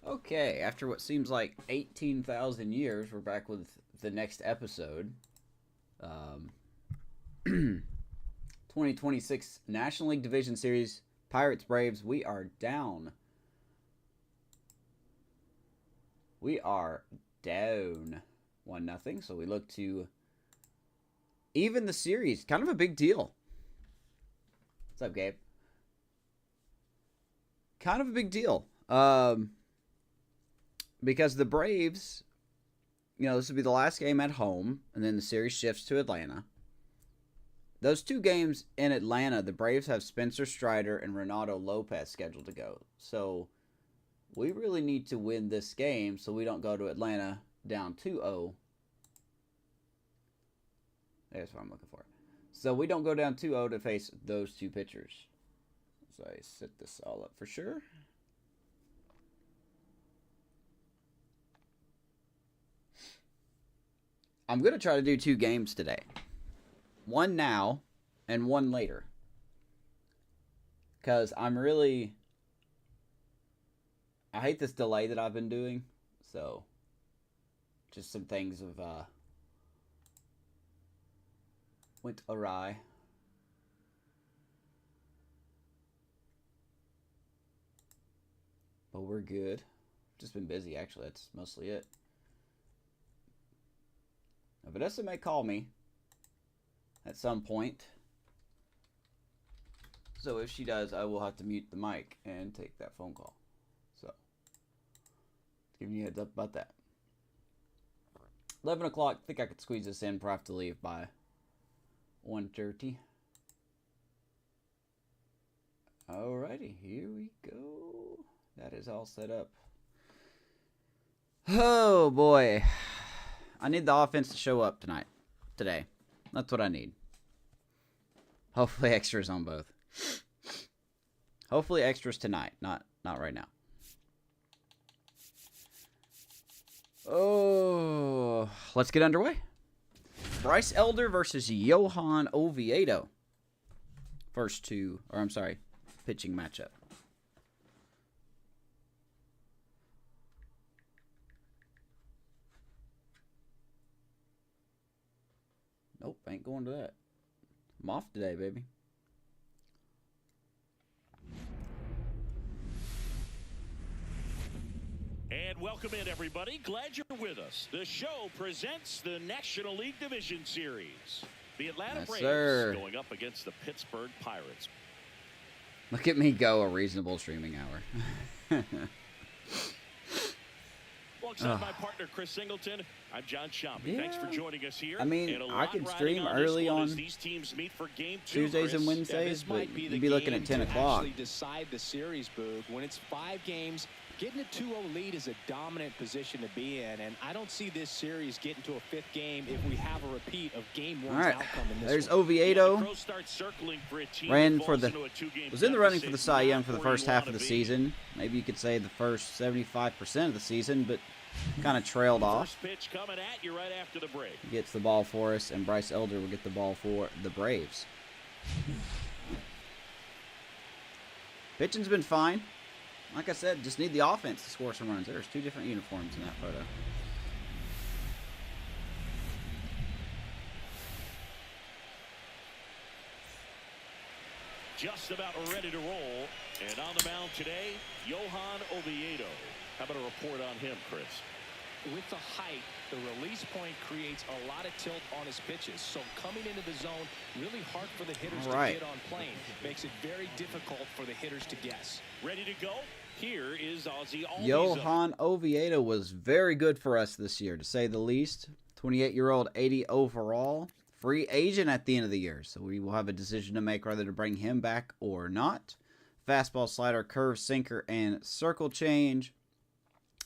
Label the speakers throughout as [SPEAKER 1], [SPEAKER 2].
[SPEAKER 1] Okay, after what seems like 18,000 years, we're back with the next episode. Um, 2026 National League Division Series, Pirates Braves. We are down. We are down 1-0. So we look to even the series. Kind of a big deal. What's up, Gabe? Kind of a big deal. Because the Braves, this will be the last game at home, and then the series shifts to Atlanta. Those two games in Atlanta, the Braves have Spencer Strider and Renato Lopez scheduled to go. So we really need to win this game so we don't go to Atlanta down 2-0. That's what I'm looking for. So we don't go down 2-0 to face those two pitchers. So I set this all up for sure. I'm going to try to do 2 games today. One now and one later. Because I hate this delay that I've been doing. So, just some things have went awry. But we're good. Just been busy, actually. That's mostly it. Vanessa may call me at some point. So if she does, I will have to mute the mic and take that phone call. So, giving you a heads up about that. 11 o'clock. I think I could squeeze this in, but I have to leave by 1:30. Alrighty, here we go. That is all set up. Oh boy. I need the offense to show up today. That's what I need. Hopefully extras on both. Hopefully extras tonight, not right now. Oh, let's get underway. Bryce Elder versus Johan Oviedo. Pitching matchup. Nope, ain't going to that. I'm off today, baby.
[SPEAKER 2] And welcome in, everybody. Glad you're with us. The show presents the National League Division Series. The Atlanta Braves going up against the Pittsburgh Pirates.
[SPEAKER 1] Look at me go, a reasonable streaming hour.
[SPEAKER 2] Alongside my partner, Chris Singleton, I'm John Shopping. Thanks for joining us here.
[SPEAKER 1] I mean, I can stream early on
[SPEAKER 2] these teams meet for game 2,
[SPEAKER 1] Tuesdays and Wednesdays, but you'd be looking at 10 o'clock.
[SPEAKER 3] Decide the series, Boog. When it's 5 games, getting a 2-0 lead is a dominant position to be in, and I don't see this series getting to a 5th game if we have a repeat of game 1's outcome in this
[SPEAKER 1] There's
[SPEAKER 3] one.
[SPEAKER 1] Oviedo. Was in the running for the Cy Young for the first half of the season. Maybe you could say the first 75% of the season, but kind of trailed off.
[SPEAKER 2] Pitch coming at you right after the break.
[SPEAKER 1] Gets the ball for us, and Bryce Elder will get the ball for the Braves. Pitching's been fine. Like I said, just need the offense to score some runs. There's 2 different uniforms in that photo.
[SPEAKER 2] Just about ready to roll. And on the mound today, Johan Oviedo. How about a report on him, Chris?
[SPEAKER 3] With the height, the release point creates a lot of tilt on his pitches. So coming into the zone, really hard for the hitters to get on plane. Makes it very difficult for the hitters to guess.
[SPEAKER 2] Ready to go? Here is Ozzy.
[SPEAKER 1] Johan Oviedo was very good for us this year, to say the least. 28-year-old, 80 overall. Free agent at the end of the year. So we will have a decision to make whether to bring him back or not. Fastball, slider, curve, sinker, and circle change.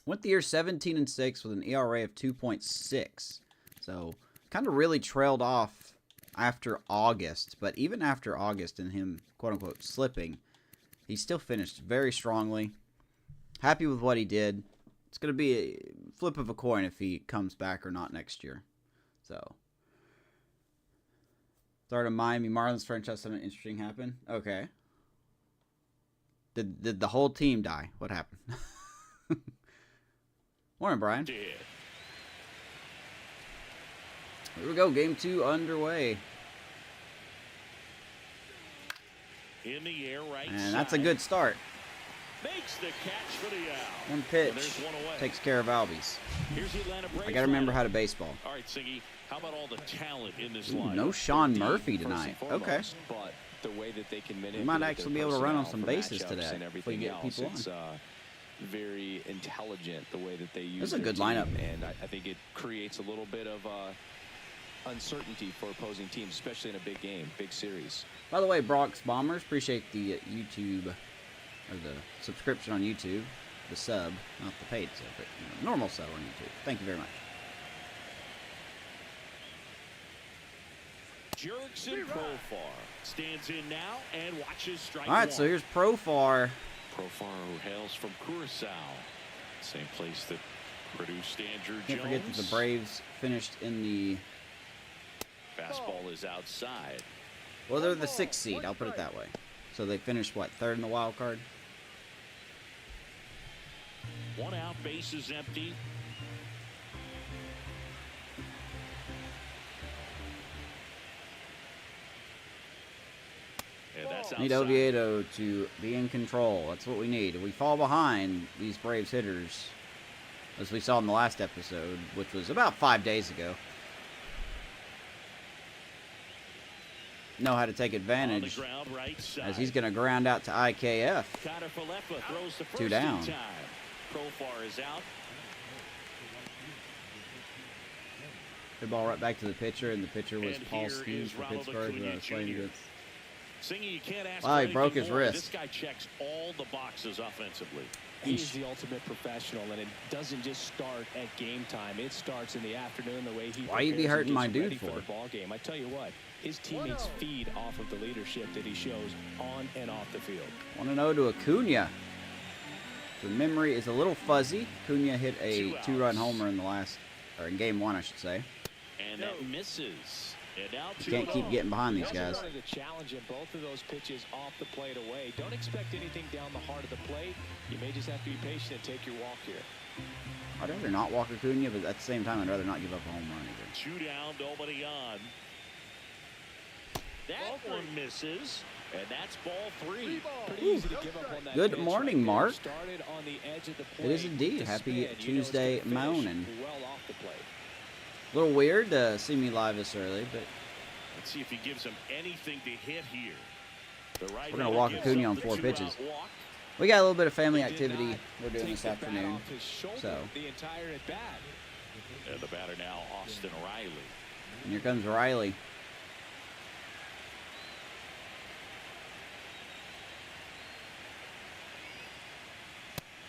[SPEAKER 1] Went the year 17-6 with an ERA of 2.6. So kind of really trailed off after August. But even after August and him, quote-unquote, slipping, he still finished very strongly. Happy with what he did. It's going to be a flip of a coin if he comes back or not next year. So, started Miami Marlins franchise, something interesting happened. Okay. Did the whole team die? What happened? Morning, Brian.
[SPEAKER 2] Dead.
[SPEAKER 1] Here we go. Game 2 underway.
[SPEAKER 2] In the air, right
[SPEAKER 1] And
[SPEAKER 2] side.
[SPEAKER 1] that's a good start.
[SPEAKER 2] Makes the catch for the out.
[SPEAKER 1] One pitch
[SPEAKER 2] And there's one away.
[SPEAKER 1] takes care of Albies.
[SPEAKER 2] Here's the Atlanta Braves
[SPEAKER 1] I got to remember
[SPEAKER 2] lineup.
[SPEAKER 1] how to baseball.
[SPEAKER 2] All right, Siggy, how about all the talent in this
[SPEAKER 1] Ooh,
[SPEAKER 2] lineup?
[SPEAKER 1] no Sean Murphy tonight. Okay.
[SPEAKER 3] But the way that they can
[SPEAKER 1] We might actually be able to run on some bases today if we get people on.
[SPEAKER 3] It's very intelligent the way that they use.
[SPEAKER 1] This is a
[SPEAKER 3] their
[SPEAKER 1] good lineup.
[SPEAKER 3] team, and I think it creates a little bit of uncertainty for opposing teams, especially in a big game, big series.
[SPEAKER 1] By the way, Brock's Bombers, appreciate the YouTube, or the subscription on YouTube. The sub, not the paid sub, but normal sub on YouTube. Thank you very much.
[SPEAKER 2] Jurickson Profar stands in now and watches strike
[SPEAKER 1] All right,
[SPEAKER 2] one.
[SPEAKER 1] so here's Profar.
[SPEAKER 2] Profar, who hails from Curacao, same place that produced Andrew
[SPEAKER 1] Can't
[SPEAKER 2] Jones.
[SPEAKER 1] forget that the Braves finished in the...
[SPEAKER 2] Fastball is outside.
[SPEAKER 1] Well, they're the 6th seed, I'll put it that way. So they finished, what, 3rd in the wild card?
[SPEAKER 2] One out, base is empty. And that's outside.
[SPEAKER 1] Need Oviedo to be in control. That's what we need. If we fall behind these Braves hitters, as we saw in the last episode, which was about 5 days ago, know how to take advantage,
[SPEAKER 2] Ground, right side.
[SPEAKER 1] as he's going to ground out to IKF.
[SPEAKER 2] Throws the first
[SPEAKER 1] 2 down.
[SPEAKER 2] time. Profar is out.
[SPEAKER 1] Good ball right back to the pitcher, and the pitcher was
[SPEAKER 2] And
[SPEAKER 1] Paul
[SPEAKER 2] here
[SPEAKER 1] Steves
[SPEAKER 2] is
[SPEAKER 1] for
[SPEAKER 2] Ronald
[SPEAKER 1] Pittsburgh.
[SPEAKER 2] Acuna
[SPEAKER 1] Who playing
[SPEAKER 2] Jr.
[SPEAKER 1] against.
[SPEAKER 2] Singy, you can't ask
[SPEAKER 1] Wow,
[SPEAKER 2] for
[SPEAKER 1] he broke
[SPEAKER 2] anything
[SPEAKER 1] his
[SPEAKER 2] more.
[SPEAKER 1] wrist.
[SPEAKER 2] This guy checks all the boxes offensively.
[SPEAKER 3] He's the ultimate professional, and it doesn't just start at game time. It starts in the afternoon, the way he
[SPEAKER 1] Why you be
[SPEAKER 3] prepares
[SPEAKER 1] hurting
[SPEAKER 3] and
[SPEAKER 1] my
[SPEAKER 3] gets
[SPEAKER 1] dude
[SPEAKER 3] ready
[SPEAKER 1] for?
[SPEAKER 3] the ball game. I tell you what, his teammates feed off of the leadership that he shows on and off the field.
[SPEAKER 1] 1-0 to Acuna. The memory is a little fuzzy. Acuna hit a 2-run homer in the last, or in game 1, I should say.
[SPEAKER 2] And that misses. And now
[SPEAKER 1] You can't keep getting behind these guys.
[SPEAKER 3] Wanted to challenge in both of those pitches off the plate away. Don't expect anything down the heart of the plate. You may just have to be patient and take your walk here.
[SPEAKER 1] I'd rather not walk Acuna, but at the same time, I'd rather not give up a home run either.
[SPEAKER 2] 2 down, nobody on. That one misses. And that's ball 3.
[SPEAKER 3] Pretty easy to give up on that
[SPEAKER 1] Good
[SPEAKER 3] pitch
[SPEAKER 1] morning,
[SPEAKER 3] right there.
[SPEAKER 1] Mark.
[SPEAKER 3] Started on the edge of the
[SPEAKER 1] It is
[SPEAKER 3] plate
[SPEAKER 1] indeed.
[SPEAKER 3] with the
[SPEAKER 1] Happy
[SPEAKER 3] spin.
[SPEAKER 1] Tuesday
[SPEAKER 3] You know, it's gonna
[SPEAKER 1] morning.
[SPEAKER 3] finish well off the plate.
[SPEAKER 1] A little weird to see me live this early, but
[SPEAKER 2] Let's see if he gives him anything to hit here. The right
[SPEAKER 1] we're going to walk
[SPEAKER 2] gives
[SPEAKER 1] Acuna
[SPEAKER 2] up
[SPEAKER 1] on
[SPEAKER 2] the
[SPEAKER 1] 4
[SPEAKER 2] 2-out
[SPEAKER 1] pitches.
[SPEAKER 2] walk.
[SPEAKER 1] We got a little bit of family
[SPEAKER 3] He did
[SPEAKER 1] activity
[SPEAKER 3] not
[SPEAKER 1] we're doing
[SPEAKER 3] take
[SPEAKER 1] this
[SPEAKER 3] the bat
[SPEAKER 1] afternoon.
[SPEAKER 3] off his shoulder
[SPEAKER 1] So,
[SPEAKER 3] the entire at bat.
[SPEAKER 2] And the batter now, Austin Riley.
[SPEAKER 1] and here comes Riley.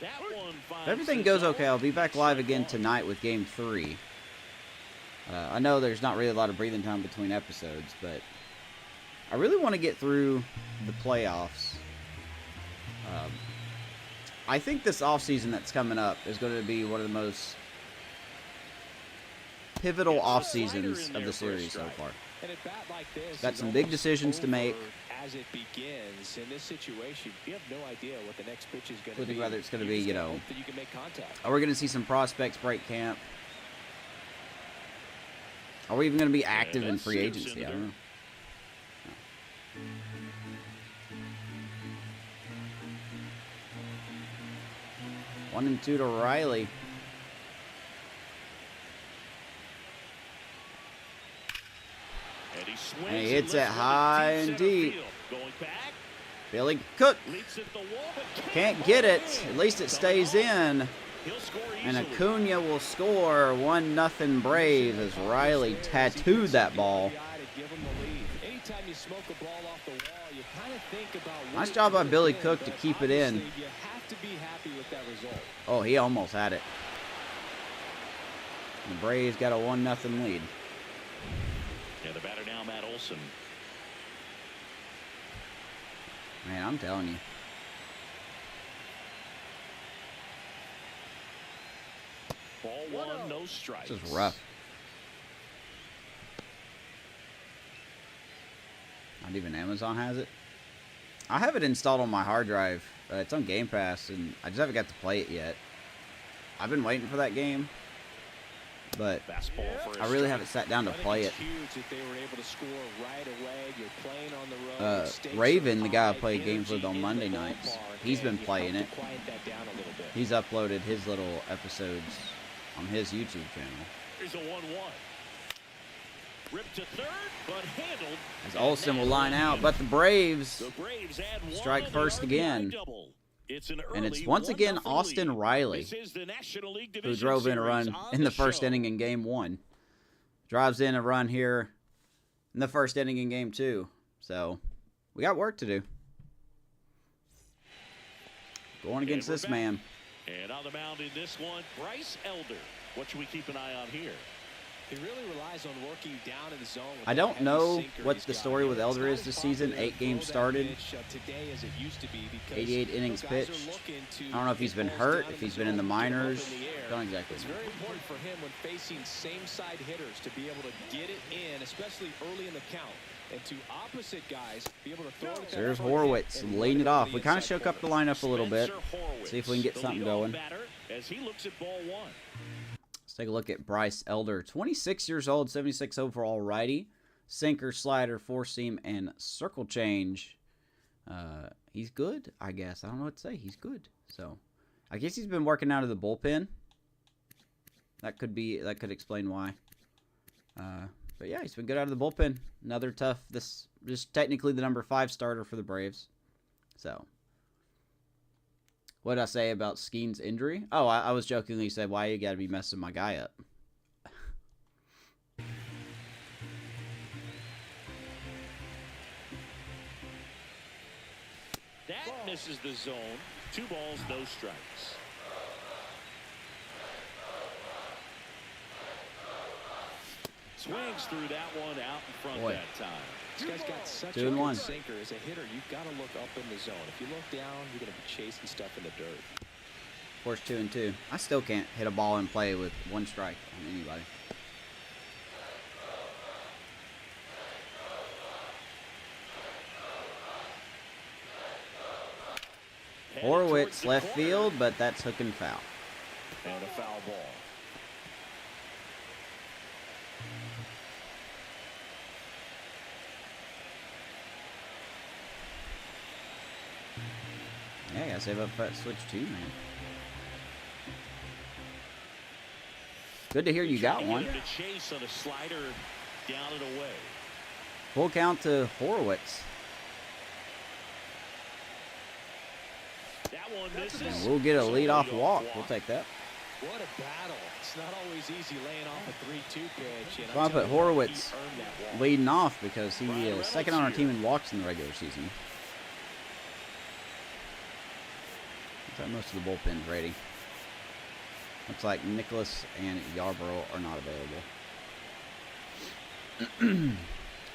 [SPEAKER 2] That one
[SPEAKER 1] If everything goes okay, I'll be back live again tonight with Game 3. I know there's not really a lot of breathing time between episodes, but I really want to get through the playoffs. I think this offseason that's coming up is going to be one of the most pivotal off seasons of the series so far.
[SPEAKER 3] And a bat like this
[SPEAKER 1] Got
[SPEAKER 3] is
[SPEAKER 1] some big
[SPEAKER 3] almost
[SPEAKER 1] decisions to make.
[SPEAKER 3] over as it begins. In this situation, you have no idea what the next pitch is going to
[SPEAKER 1] Including
[SPEAKER 3] be.
[SPEAKER 1] whether it's going to
[SPEAKER 3] You
[SPEAKER 1] be,
[SPEAKER 3] just
[SPEAKER 1] you
[SPEAKER 3] gotta
[SPEAKER 1] know,
[SPEAKER 3] hope that you can make contact.
[SPEAKER 1] are we going to see some prospects break camp? Are we even going to be active in free agency? I don't know. 1-2 to Riley.
[SPEAKER 2] And he swings
[SPEAKER 1] And he hits
[SPEAKER 2] and
[SPEAKER 1] it
[SPEAKER 2] lifts one to
[SPEAKER 1] high and
[SPEAKER 2] center
[SPEAKER 1] deep.
[SPEAKER 2] field. Going back,
[SPEAKER 1] Billy Cook
[SPEAKER 2] leaps at the wall, but
[SPEAKER 1] can't get it. At least it stays in.
[SPEAKER 2] He'll score
[SPEAKER 1] And
[SPEAKER 2] easily.
[SPEAKER 1] Acuna will score 1-0 Braves as Riley tattooed that ball.
[SPEAKER 3] Anytime you smoke a ball off the wall, you kind of think about
[SPEAKER 1] Nice job by Billy Cook to keep it in.
[SPEAKER 3] You have to be happy with that result.
[SPEAKER 1] Oh, he almost had it. The Braves got a 1-0 lead.
[SPEAKER 2] And the batter now, Matt Olson.
[SPEAKER 1] Man, I'm telling you.
[SPEAKER 2] Ball 1, no strikes.
[SPEAKER 1] This is rough. Not even Amazon has it. I have it installed on my hard drive. It's on Game Pass, and I just haven't got to play it yet. I've been waiting for that game, but I really haven't sat down to play it. Raven, the guy I play games with on Monday nights, he's been playing it. He's uploaded his little episodes on his YouTube channel.
[SPEAKER 2] Here's a 1-1. Ripped to third, but handled.
[SPEAKER 1] As Olsen will line out, but the Braves strike first again. And it's once again Austin Riley who drove in a run in the first inning in Game 1. Drives in a run here in the first inning in Game 2. So, we got work to do. Going against this man.
[SPEAKER 2] And on the mound in this one, Bryce Elder. What should we keep an eye on here?
[SPEAKER 3] He really relies on working down in the zone.
[SPEAKER 1] I don't know what the story with Elder is this season. 8 games started, 88 innings pitched. I don't know if he's been hurt, if he's been in the minors. Don't exactly know.
[SPEAKER 3] It's very important for him when facing same-side hitters to be able to get it in, especially early in the count. And to opposite guys, be able to throw it.
[SPEAKER 1] There's Horowitz leading it off. We kind of shook up the lineup a little bit. See if we can get something going.
[SPEAKER 2] As he looks at ball 1.
[SPEAKER 1] Take a look at Bryce Elder, 26 years old, 76 overall righty, sinker, slider, four-seam, and circle change. He's good, I guess. I don't know what to say. He's good. So, I guess he's been working out of the bullpen. That could explain why. But yeah, he's been good out of the bullpen. Another tough. This is technically the number 5 starter for the Braves. So. What did I say about Skeen's injury? Oh, I was jokingly said, why you got to be messing my guy up?
[SPEAKER 2] That misses the zone. 2 balls, no strikes. Swings through that one out in front that time.
[SPEAKER 3] This guy's got such a good sinker. As a hitter, you've got to look up in the zone. If you look down, you're going to be chasing stuff in the dirt.
[SPEAKER 1] Of course, 2-2. I still can't hit a ball in play with 1 strike on anybody. Horowitz left field, but that's hook and foul.
[SPEAKER 2] And a foul ball.
[SPEAKER 1] Yeah, I gotta save up for that switch too, man. Good to hear you got one.
[SPEAKER 2] Chase on a slider down and away.
[SPEAKER 1] Full count to Horowitz.
[SPEAKER 2] That one misses.
[SPEAKER 1] And we'll get a leadoff walk. We'll take that.
[SPEAKER 3] What a battle. It's not always easy laying off a 3-2 pitch.
[SPEAKER 1] So I put Horowitz leading off because he is second on our team in walks in the regular season. Most of the bullpen's ready. Looks like Nicholas and Yarborough are not available.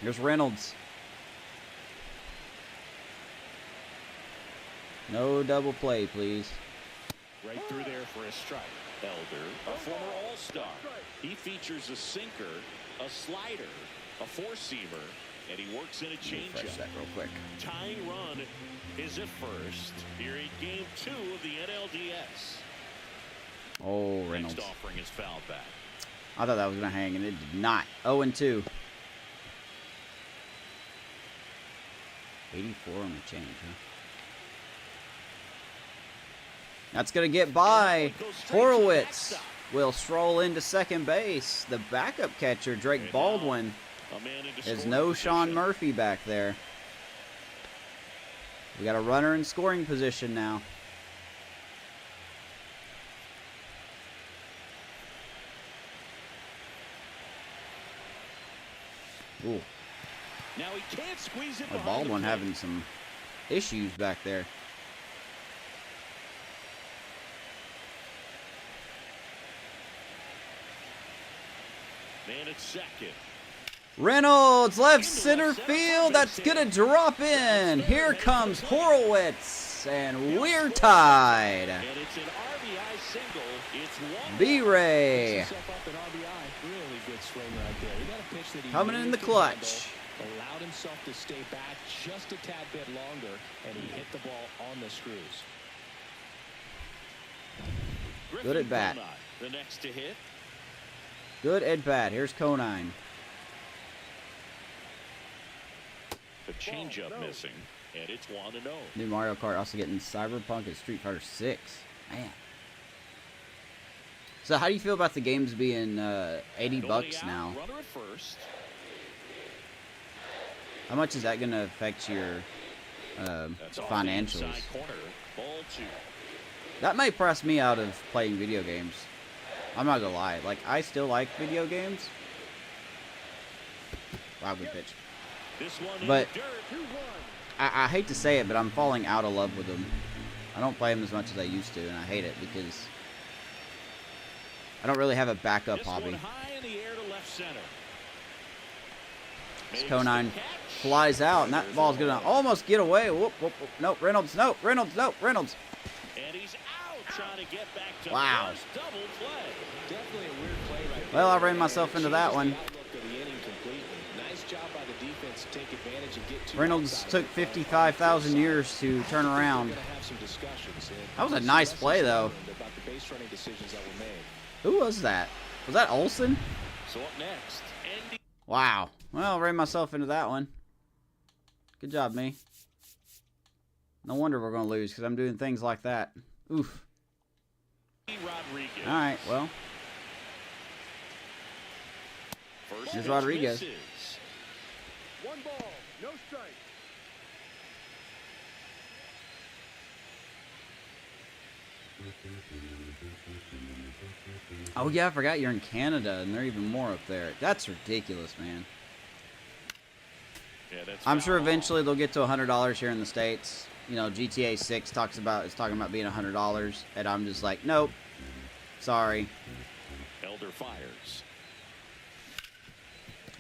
[SPEAKER 1] Here's Reynolds. No double play, please.
[SPEAKER 2] Right through there for a strike. Elder, a former All-Star. He features a sinker, a slider, a four-seamer, and he works in a changeup.
[SPEAKER 1] Refresh that real quick.
[SPEAKER 2] Tying run is at first here in Game 2 of the NLDS.
[SPEAKER 1] Oh, Reynolds.
[SPEAKER 2] Next offering is fouled back.
[SPEAKER 1] I thought that was going to hang, and it did not. 0-2. 84 on the change, huh? That's going to get by. Horowitz will stroll into second base. The backup catcher, Drake Baldwin, is no Sean Murphy back there. We got a runner in scoring position now. Ooh.
[SPEAKER 2] Now he can't squeeze it.
[SPEAKER 1] Baldwin having some issues back there.
[SPEAKER 2] Man at second.
[SPEAKER 1] Reynolds, left center field. That's going to drop in. Here comes Horowitz, and we're tied.
[SPEAKER 2] And it's an RBI single. It's
[SPEAKER 1] B-Ray.
[SPEAKER 3] Really good swing right there. You got a pitch that he
[SPEAKER 1] coming in the clutch.
[SPEAKER 3] Allowed himself to stay back just a tad bit longer, and he hit the ball on the screws.
[SPEAKER 1] Good at bat.
[SPEAKER 2] The next to hit.
[SPEAKER 1] Good at bat. Here's Conine.
[SPEAKER 2] The changeup missing, and it's 1-0.
[SPEAKER 1] New Mario Kart also getting Cyberpunk and Street Fighter 6. Man. So how do you feel about the games being $80 now?
[SPEAKER 2] Runner at first.
[SPEAKER 1] How much is that going to affect your financials? That might press me out of playing video games. I'm not gonna lie. Like, I still like video games. Wow, good pitch. But I hate to say it, but I'm falling out of love with them. I don't play them as much as I used to, and I hate it because I don't really have a backup hobby. This Conine flies out, and that ball's gonna almost get away. Whoop, whoop, whoop. Nope, Reynolds. Nope, Reynolds. Nope, Reynolds.
[SPEAKER 2] And he's out trying to get back to
[SPEAKER 1] wow.
[SPEAKER 2] First, double play.
[SPEAKER 3] Definitely a weird play right there.
[SPEAKER 1] Well, I ran myself into that one.
[SPEAKER 3] Nice job by the defense to take advantage and get to
[SPEAKER 1] Reynolds took 55,000 years to turn around. That was a nice play, though. Who was that? Was that Olsen?
[SPEAKER 2] So up next, Andy.
[SPEAKER 1] Wow. Well, I ran myself into that one. Good job, me. No wonder we're going to lose because I'm doing things like that. Oof. All right, well. Here's Rodriguez.
[SPEAKER 2] Misses.
[SPEAKER 4] 1 ball, no strike.
[SPEAKER 1] Oh, yeah, I forgot you're in Canada, and they're even more up there. That's ridiculous, man.
[SPEAKER 2] Yeah, that's
[SPEAKER 1] I'm sure eventually they'll get to $100 here in the States. You know, GTA 6 is talking about being $100, and I'm just like, nope. Sorry.
[SPEAKER 2] Elder fires.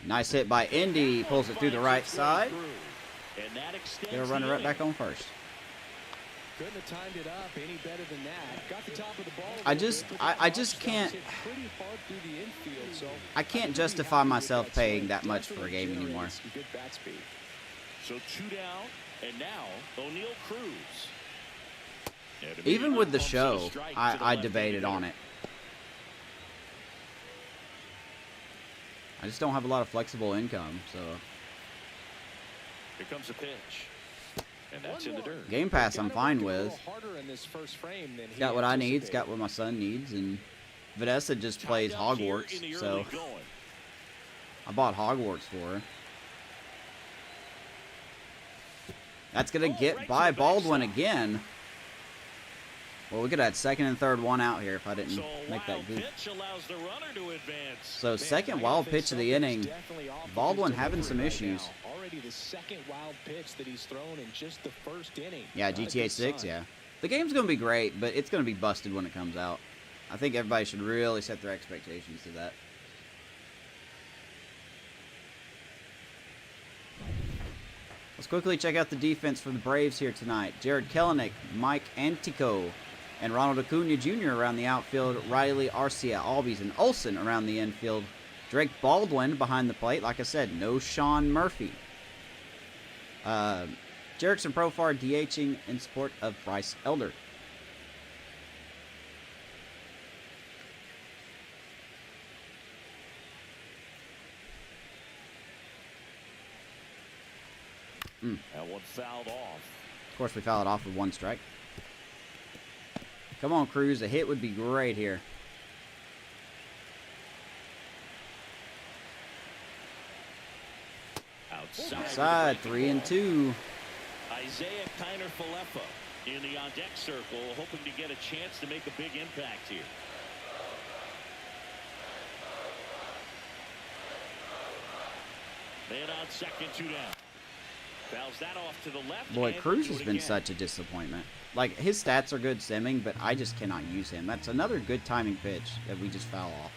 [SPEAKER 1] Nice hit by Indy. Pulls it through the right side.
[SPEAKER 2] And that extends
[SPEAKER 1] Get a runner right back on first.
[SPEAKER 3] Couldn't have timed it up any better than that. Got the top of the ball.
[SPEAKER 1] I just can't. I can't justify myself paying that much for a game anymore.
[SPEAKER 2] So 2 down, and now O'Neal Cruz.
[SPEAKER 1] Even with the show, I debated on it. I just don't have a lot of flexible income, so.
[SPEAKER 2] Here comes a pitch. And that's in the dirt.
[SPEAKER 1] Game Pass I'm fine with. Got what I need, it's got what my son needs, and Vanessa just plays Hogwarts, so I bought Hogwarts for her. That's going to get by Baldwin again. Well, we could have had second and third one out here if I didn't make that goof. So second wild pitch of the inning. Baldwin having some issues.
[SPEAKER 3] Already the second wild pitch that he's thrown in just the first inning.
[SPEAKER 1] Yeah, GTA 6, yeah. The game's going to be great, but it's going to be busted when it comes out. I think everybody should really set their expectations to that. Let's quickly check out the defense for the Braves here tonight. Jared Kelenic, Mike Antico, and Ronald Acuna Jr. around the outfield. Riley Arcia, Albies, and Olsen around the infield. Drake Baldwin behind the plate. Like I said, no Sean Murphy. Jerickson Profar DHing in support of Bryce Elder.
[SPEAKER 2] That one fouled off.
[SPEAKER 1] Of course, we fouled off with 1 strike. Come on, Cruz. A hit would be great here. Outside, 3-2.
[SPEAKER 2] Isaiah Kiner-Falefa in the on-deck circle, hoping to get a chance to make a big impact here. Man on second, 2 down. Fouls that off to the left.
[SPEAKER 1] Boy, Cruz has been such a disappointment. Like, his stats are good stemming, but I just cannot use him. That's another good timing pitch that we just foul off.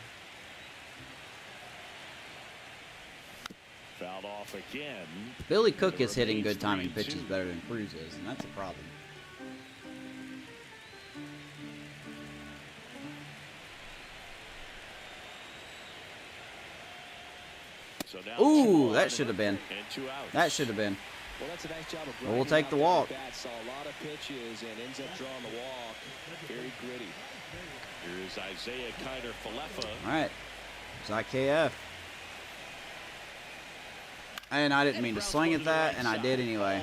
[SPEAKER 2] Fouled off again.
[SPEAKER 1] Billy Cook is hitting good timing pitches better than Cruz is, and that's a problem.
[SPEAKER 2] So now
[SPEAKER 1] ooh, that should have been. That should have been.
[SPEAKER 3] Well, that's a nice job of
[SPEAKER 1] we'll take the walk.
[SPEAKER 3] Saw a lot of pitches and ends up drawing the walk. Very gritty.
[SPEAKER 2] Here's Isaiah Kiner-Falefa.
[SPEAKER 1] All right. It's IKF. And I didn't mean to swing at that, and I did anyway.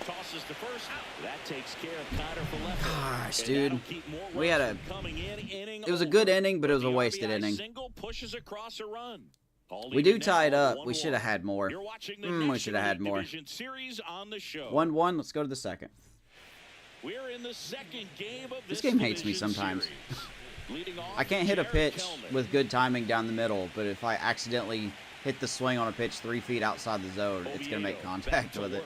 [SPEAKER 2] Tosses to first. That takes care of Kiner-Falefa.
[SPEAKER 1] Gosh, dude. We had a... It was a good inning, but it was a wasted inning.
[SPEAKER 2] Pushes a run.
[SPEAKER 1] We do tie it up. We should have had more. We should have had more. 1-1. Let's go to the second.
[SPEAKER 2] We're in the second game of
[SPEAKER 1] this game hates me sometimes. I can't hit a pitch with good timing down the middle, but if I accidentally hit the swing on a pitch 3 feet outside the zone, it's going to make contact with it.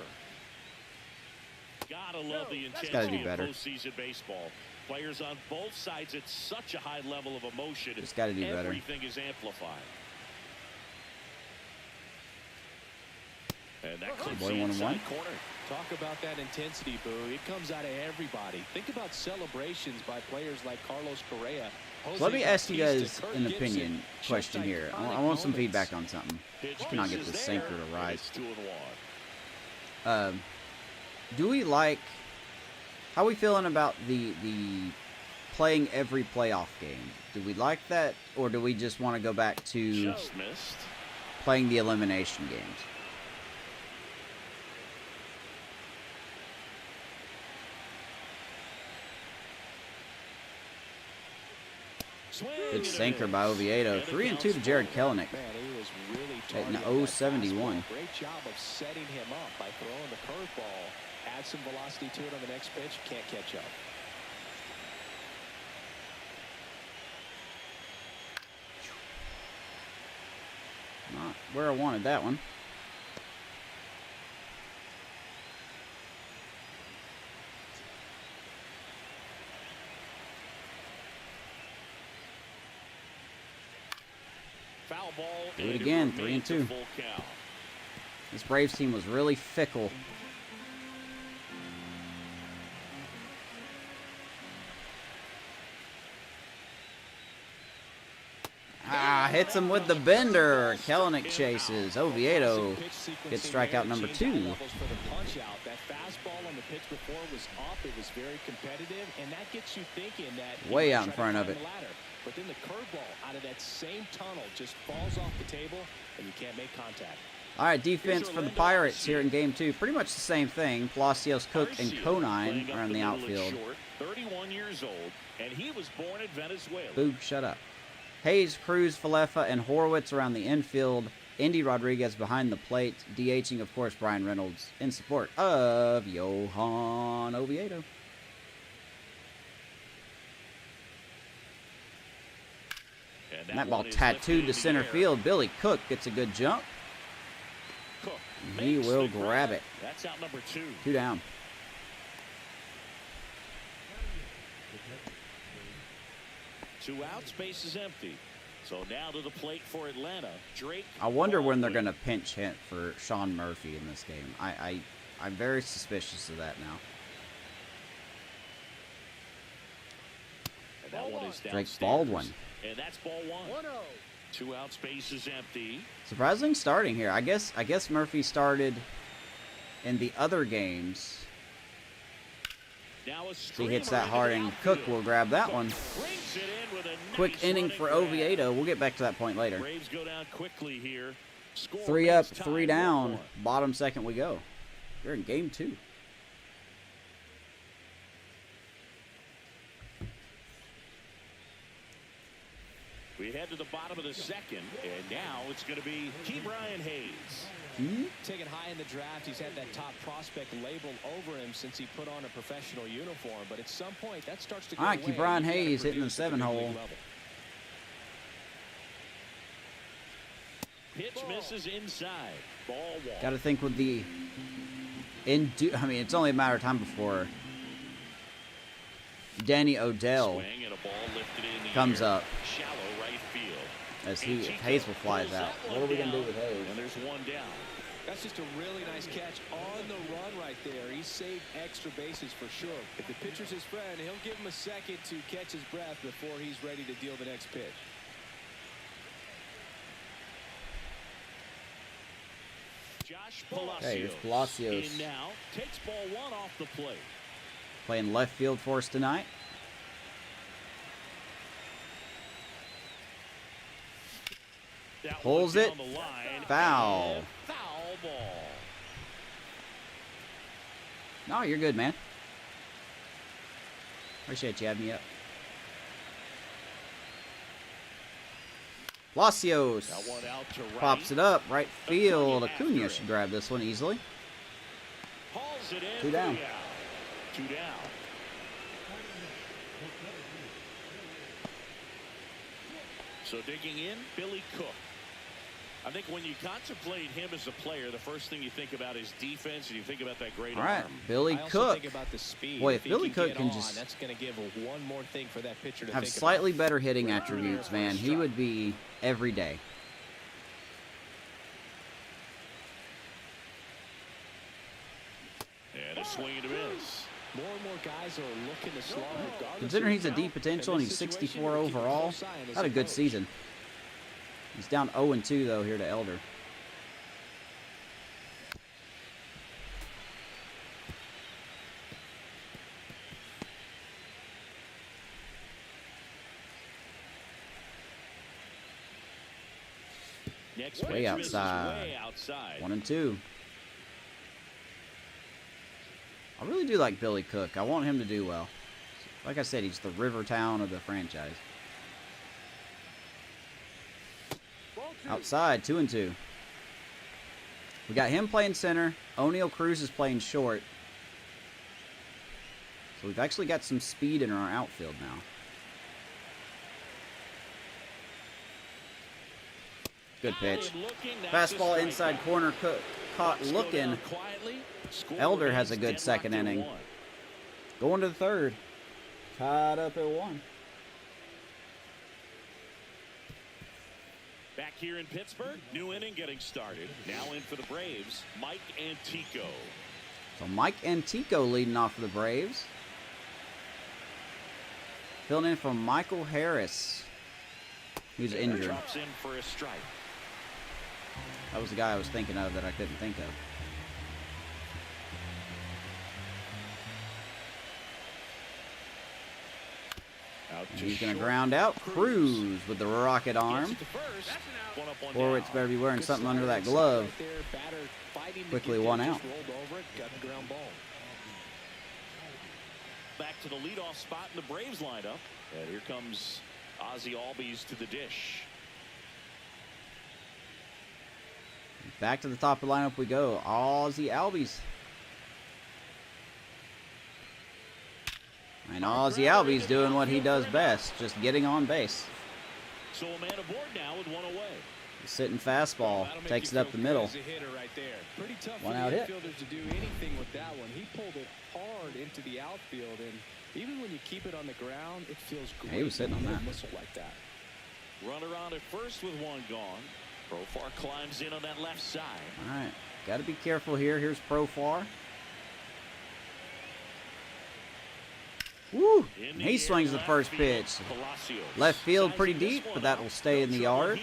[SPEAKER 2] Gotta love the
[SPEAKER 1] Gotta do better.
[SPEAKER 2] Postseason baseball. Players on both sides at such a high level of emotion.
[SPEAKER 1] Just gotta do better.
[SPEAKER 2] Everything is amplified. And that clips the inside corner.
[SPEAKER 3] Talk about that intensity, Boo. It comes out of everybody. Think about celebrations by players like Carlos Correa.
[SPEAKER 1] So let me ask you guys an opinion question here. I want some feedback on something. I cannot get this sinker to rise. Do we like... How are we feeling about the playing every playoff game? Do we like that, or do we just want to go back to playing the elimination games? Good sinker by Oviedo. 3-2 to Jared Kelenic. Hitting 071.
[SPEAKER 3] Great job of setting him up by throwing the curveball. Add some velocity to it on the next pitch. Can't catch up.
[SPEAKER 1] Not where I wanted that one.
[SPEAKER 2] Foul ball.
[SPEAKER 1] Do it again. 3-2. This Braves team was really fickle. Hits him with the bender. Kelenic chases. Oviedo gets strikeout number 2.
[SPEAKER 3] That fastball on the pitch before was off. It was very competitive, and that gets you thinking that
[SPEAKER 1] way out in front of it.
[SPEAKER 3] But then the curveball out of that same tunnel just falls off the table, and you can't make contact.
[SPEAKER 1] All right, defense for the Pirates here in Game 2. Pretty much the same thing. Palacios, Cook, and Conine are in the outfield.
[SPEAKER 2] 31 years old, and he was born in Venezuela.
[SPEAKER 1] Boo, shut up. Hayes, Cruz, Falefa, and Horwitz around the infield. Indy Rodriguez behind the plate. DHing, of course, Brian Reynolds in support of Johan Oviedo. And that ball tattooed to center field. Billy Cook gets a good jump. He will grab it.
[SPEAKER 2] That's out number 2.
[SPEAKER 1] 2 down.
[SPEAKER 2] Two outs, base is empty. So now to the plate for Atlanta. Drake.
[SPEAKER 1] I wonder when they're going to pinch hit for Sean Murphy in this game. I'm very suspicious of that now.
[SPEAKER 2] And that one is
[SPEAKER 1] Drake Baldwin.
[SPEAKER 2] And that's ball 1. 2 outs, base is empty.
[SPEAKER 1] Surprising starting here. I guess Murphy started in the other games. He hits that hard, and Cook will grab that one. Quick inning for Oviedo. We'll get back to that point later. 3 up, 3 down. Bottom second we go. We're in Game 2.
[SPEAKER 2] We head to the bottom of the second, and now it's going to be Ke'Bryan Hayes.
[SPEAKER 3] Taken high in the draft, he's had that top prospect labeled over him since he put on a professional uniform. But at some point, that starts to go away.
[SPEAKER 1] All right, Ke'Bryan Hayes hitting the 7-hole.
[SPEAKER 2] Pitch misses inside. Ball 1.
[SPEAKER 1] Got to think with the... I mean, it's only a matter of time before Danny Odell comes up.
[SPEAKER 2] Shallow right field.
[SPEAKER 1] As Hayes will fly that. What are we going to do with Hayes?
[SPEAKER 2] And there's 1 down.
[SPEAKER 3] That's just a really nice catch on the run right there. He saved extra bases for sure. If the pitcher's his friend, he'll give him a second to catch his breath before he's ready to deal the next pitch.
[SPEAKER 1] Okay, here's Palacios.
[SPEAKER 2] In now, takes ball 1 off the plate.
[SPEAKER 1] Playing left field for us tonight. Pulls it. Foul.
[SPEAKER 2] Foul ball.
[SPEAKER 1] No, you're good, man. Appreciate you having me up. Palacios pops it up, right field. Acuna should grab this one easily. 2 down.
[SPEAKER 2] 2 down. So digging in, Billy Cook. I think when you contemplate him as a player, the first thing you think about is defense, and you think about that great arm.
[SPEAKER 1] Billy Cook.
[SPEAKER 3] Think about the speed.
[SPEAKER 1] Boy, if Billy Cook can just
[SPEAKER 3] that's going to give one more thing for that pitcher to
[SPEAKER 1] have
[SPEAKER 3] think
[SPEAKER 1] slightly better hitting attributes, man, he would be every day.
[SPEAKER 2] And a swing and a miss.
[SPEAKER 3] More and more guys are looking to slog.
[SPEAKER 1] Considering he's a deep potential and he's 64 overall, had a good season. He's down 0-2 though here to Elder.
[SPEAKER 2] Next
[SPEAKER 1] way outside. 1-2. I really do like Billy Cook. I want him to do well. Like I said, he's the Rivertown of the franchise. Outside, 2-2. We got him playing center. O'Neal Cruz is playing short. So we've actually got some speed in our outfield now. Good pitch. Fastball inside corner, caught looking. Elder has a good second inning. Going to the third. Tied up at 1.
[SPEAKER 2] Back here in Pittsburgh, new inning getting started. Now in for the Braves, Mike Antico.
[SPEAKER 1] So Mike Antico leading off for the Braves. Filling in from Michael Harris. He's injured.
[SPEAKER 2] Drops in for a strike.
[SPEAKER 1] That was the guy I was thinking of that I couldn't think of. He's going to ground out. Cruz with the rocket arm. Horwitz better be wearing something under that glove. Quickly 1 out.
[SPEAKER 2] Back to the leadoff spot in the Braves lineup. And here comes Ozzie Albies to the dish.
[SPEAKER 1] Back to the top of the lineup we go. Ozzie Albies. And Ozzie Albies doing what he does best, just getting on base.
[SPEAKER 2] So a man aboard now with 1 away.
[SPEAKER 1] Sitting fastball, takes it up the middle.
[SPEAKER 3] Pretty tough
[SPEAKER 1] 1
[SPEAKER 3] for
[SPEAKER 1] out
[SPEAKER 3] the
[SPEAKER 1] hit.
[SPEAKER 3] infielders to do anything with that one. He pulled it hard into the outfield, and even when you keep it on the ground, it feels great.
[SPEAKER 1] Yeah, he was sitting on that.
[SPEAKER 3] Missile like that.
[SPEAKER 2] Runner on at first with 1 gone. Profar climbs in on that left side.
[SPEAKER 1] All right, got to be careful here. Here's Profar. Woo! He swings the first pitch. Left field pretty deep, but that will stay in the yard.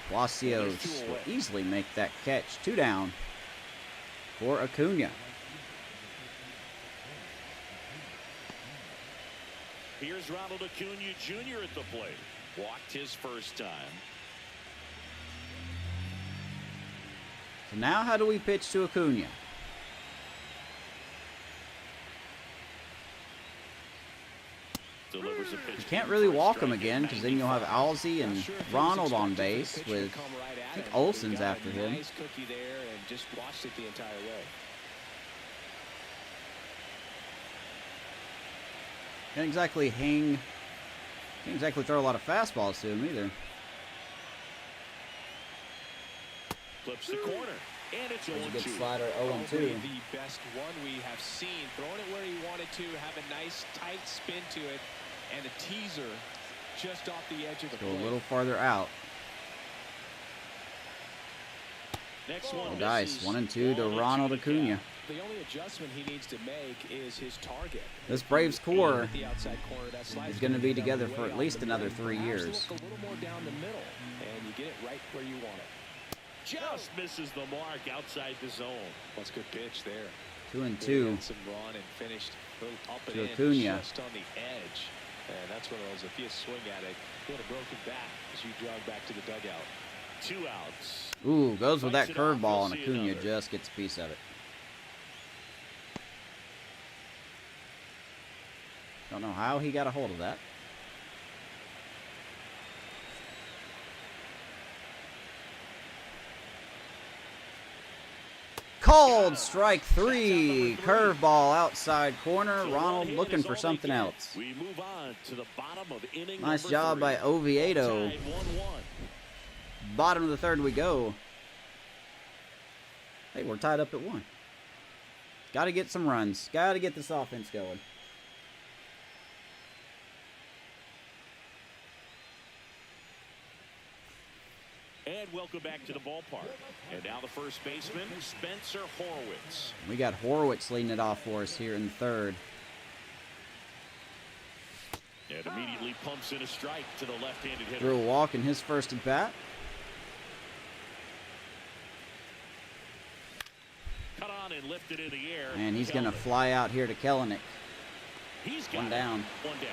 [SPEAKER 1] Palacios will easily make that catch. 2 down for Acuna.
[SPEAKER 2] Here's Ronald Acuna Jr. at the plate. Walked his first time.
[SPEAKER 1] So now how do we pitch to Acuna?
[SPEAKER 2] You
[SPEAKER 1] can't really walk him again because then you'll have Ozzie and Ronald on base with, I think Olsen's after him. Can't exactly can't exactly throw a lot of fastballs to him either.
[SPEAKER 2] Flips the corner. And it's
[SPEAKER 1] a good slider, 0-2.
[SPEAKER 3] The best one we have seen. Throwing it where he wanted to, have a nice tight spin to it, and a teaser just off the edge of the plate.
[SPEAKER 1] Go a little farther out.
[SPEAKER 2] Next one
[SPEAKER 1] dice, 1-2 to Ronald Acuna.
[SPEAKER 3] The only adjustment he needs to make is his target.
[SPEAKER 1] This Braves core is going to be together for at least another 3 years.
[SPEAKER 3] Look a little more down the middle, and you get it right where you want it.
[SPEAKER 2] Just misses the mark outside the zone.
[SPEAKER 3] That's a good pitch there.
[SPEAKER 1] 2-2.
[SPEAKER 3] Some run and finished a little up and
[SPEAKER 1] To
[SPEAKER 3] in,
[SPEAKER 1] Acuna.
[SPEAKER 3] just on the edge. And that's one of those, if you swing at it, you would have broken back as you jog back to the dugout.
[SPEAKER 2] 2 outs.
[SPEAKER 1] Ooh, goes with that
[SPEAKER 2] Fights it off,
[SPEAKER 1] curveball, and
[SPEAKER 2] we'll see
[SPEAKER 1] Acuna
[SPEAKER 2] another.
[SPEAKER 1] just gets a piece of it. Don't know how he got a hold of that. Called strike 3. Curveball outside corner. Ronald looking for something else.
[SPEAKER 2] We move on to the bottom of inning
[SPEAKER 1] Nice
[SPEAKER 2] number
[SPEAKER 1] job
[SPEAKER 2] 3.
[SPEAKER 1] by Oviedo.
[SPEAKER 2] Tied 1-1.
[SPEAKER 1] Bottom of the third we go. Hey, we're tied up at 1. Got to get some runs. Got to get this offense going.
[SPEAKER 2] And welcome back to the ballpark. And now the first baseman, Spencer Horwitz.
[SPEAKER 1] We got Horwitz leading it off for us here in the third.
[SPEAKER 2] And immediately pumps in a strike to the left-handed hitter.
[SPEAKER 1] Threw a walk in his first at bat.
[SPEAKER 2] Cut on and lifted in the air.
[SPEAKER 1] And he's going to
[SPEAKER 2] Kelenic.
[SPEAKER 1] fly out here to Kelenic.
[SPEAKER 2] He's got
[SPEAKER 1] One down.
[SPEAKER 2] 1 down.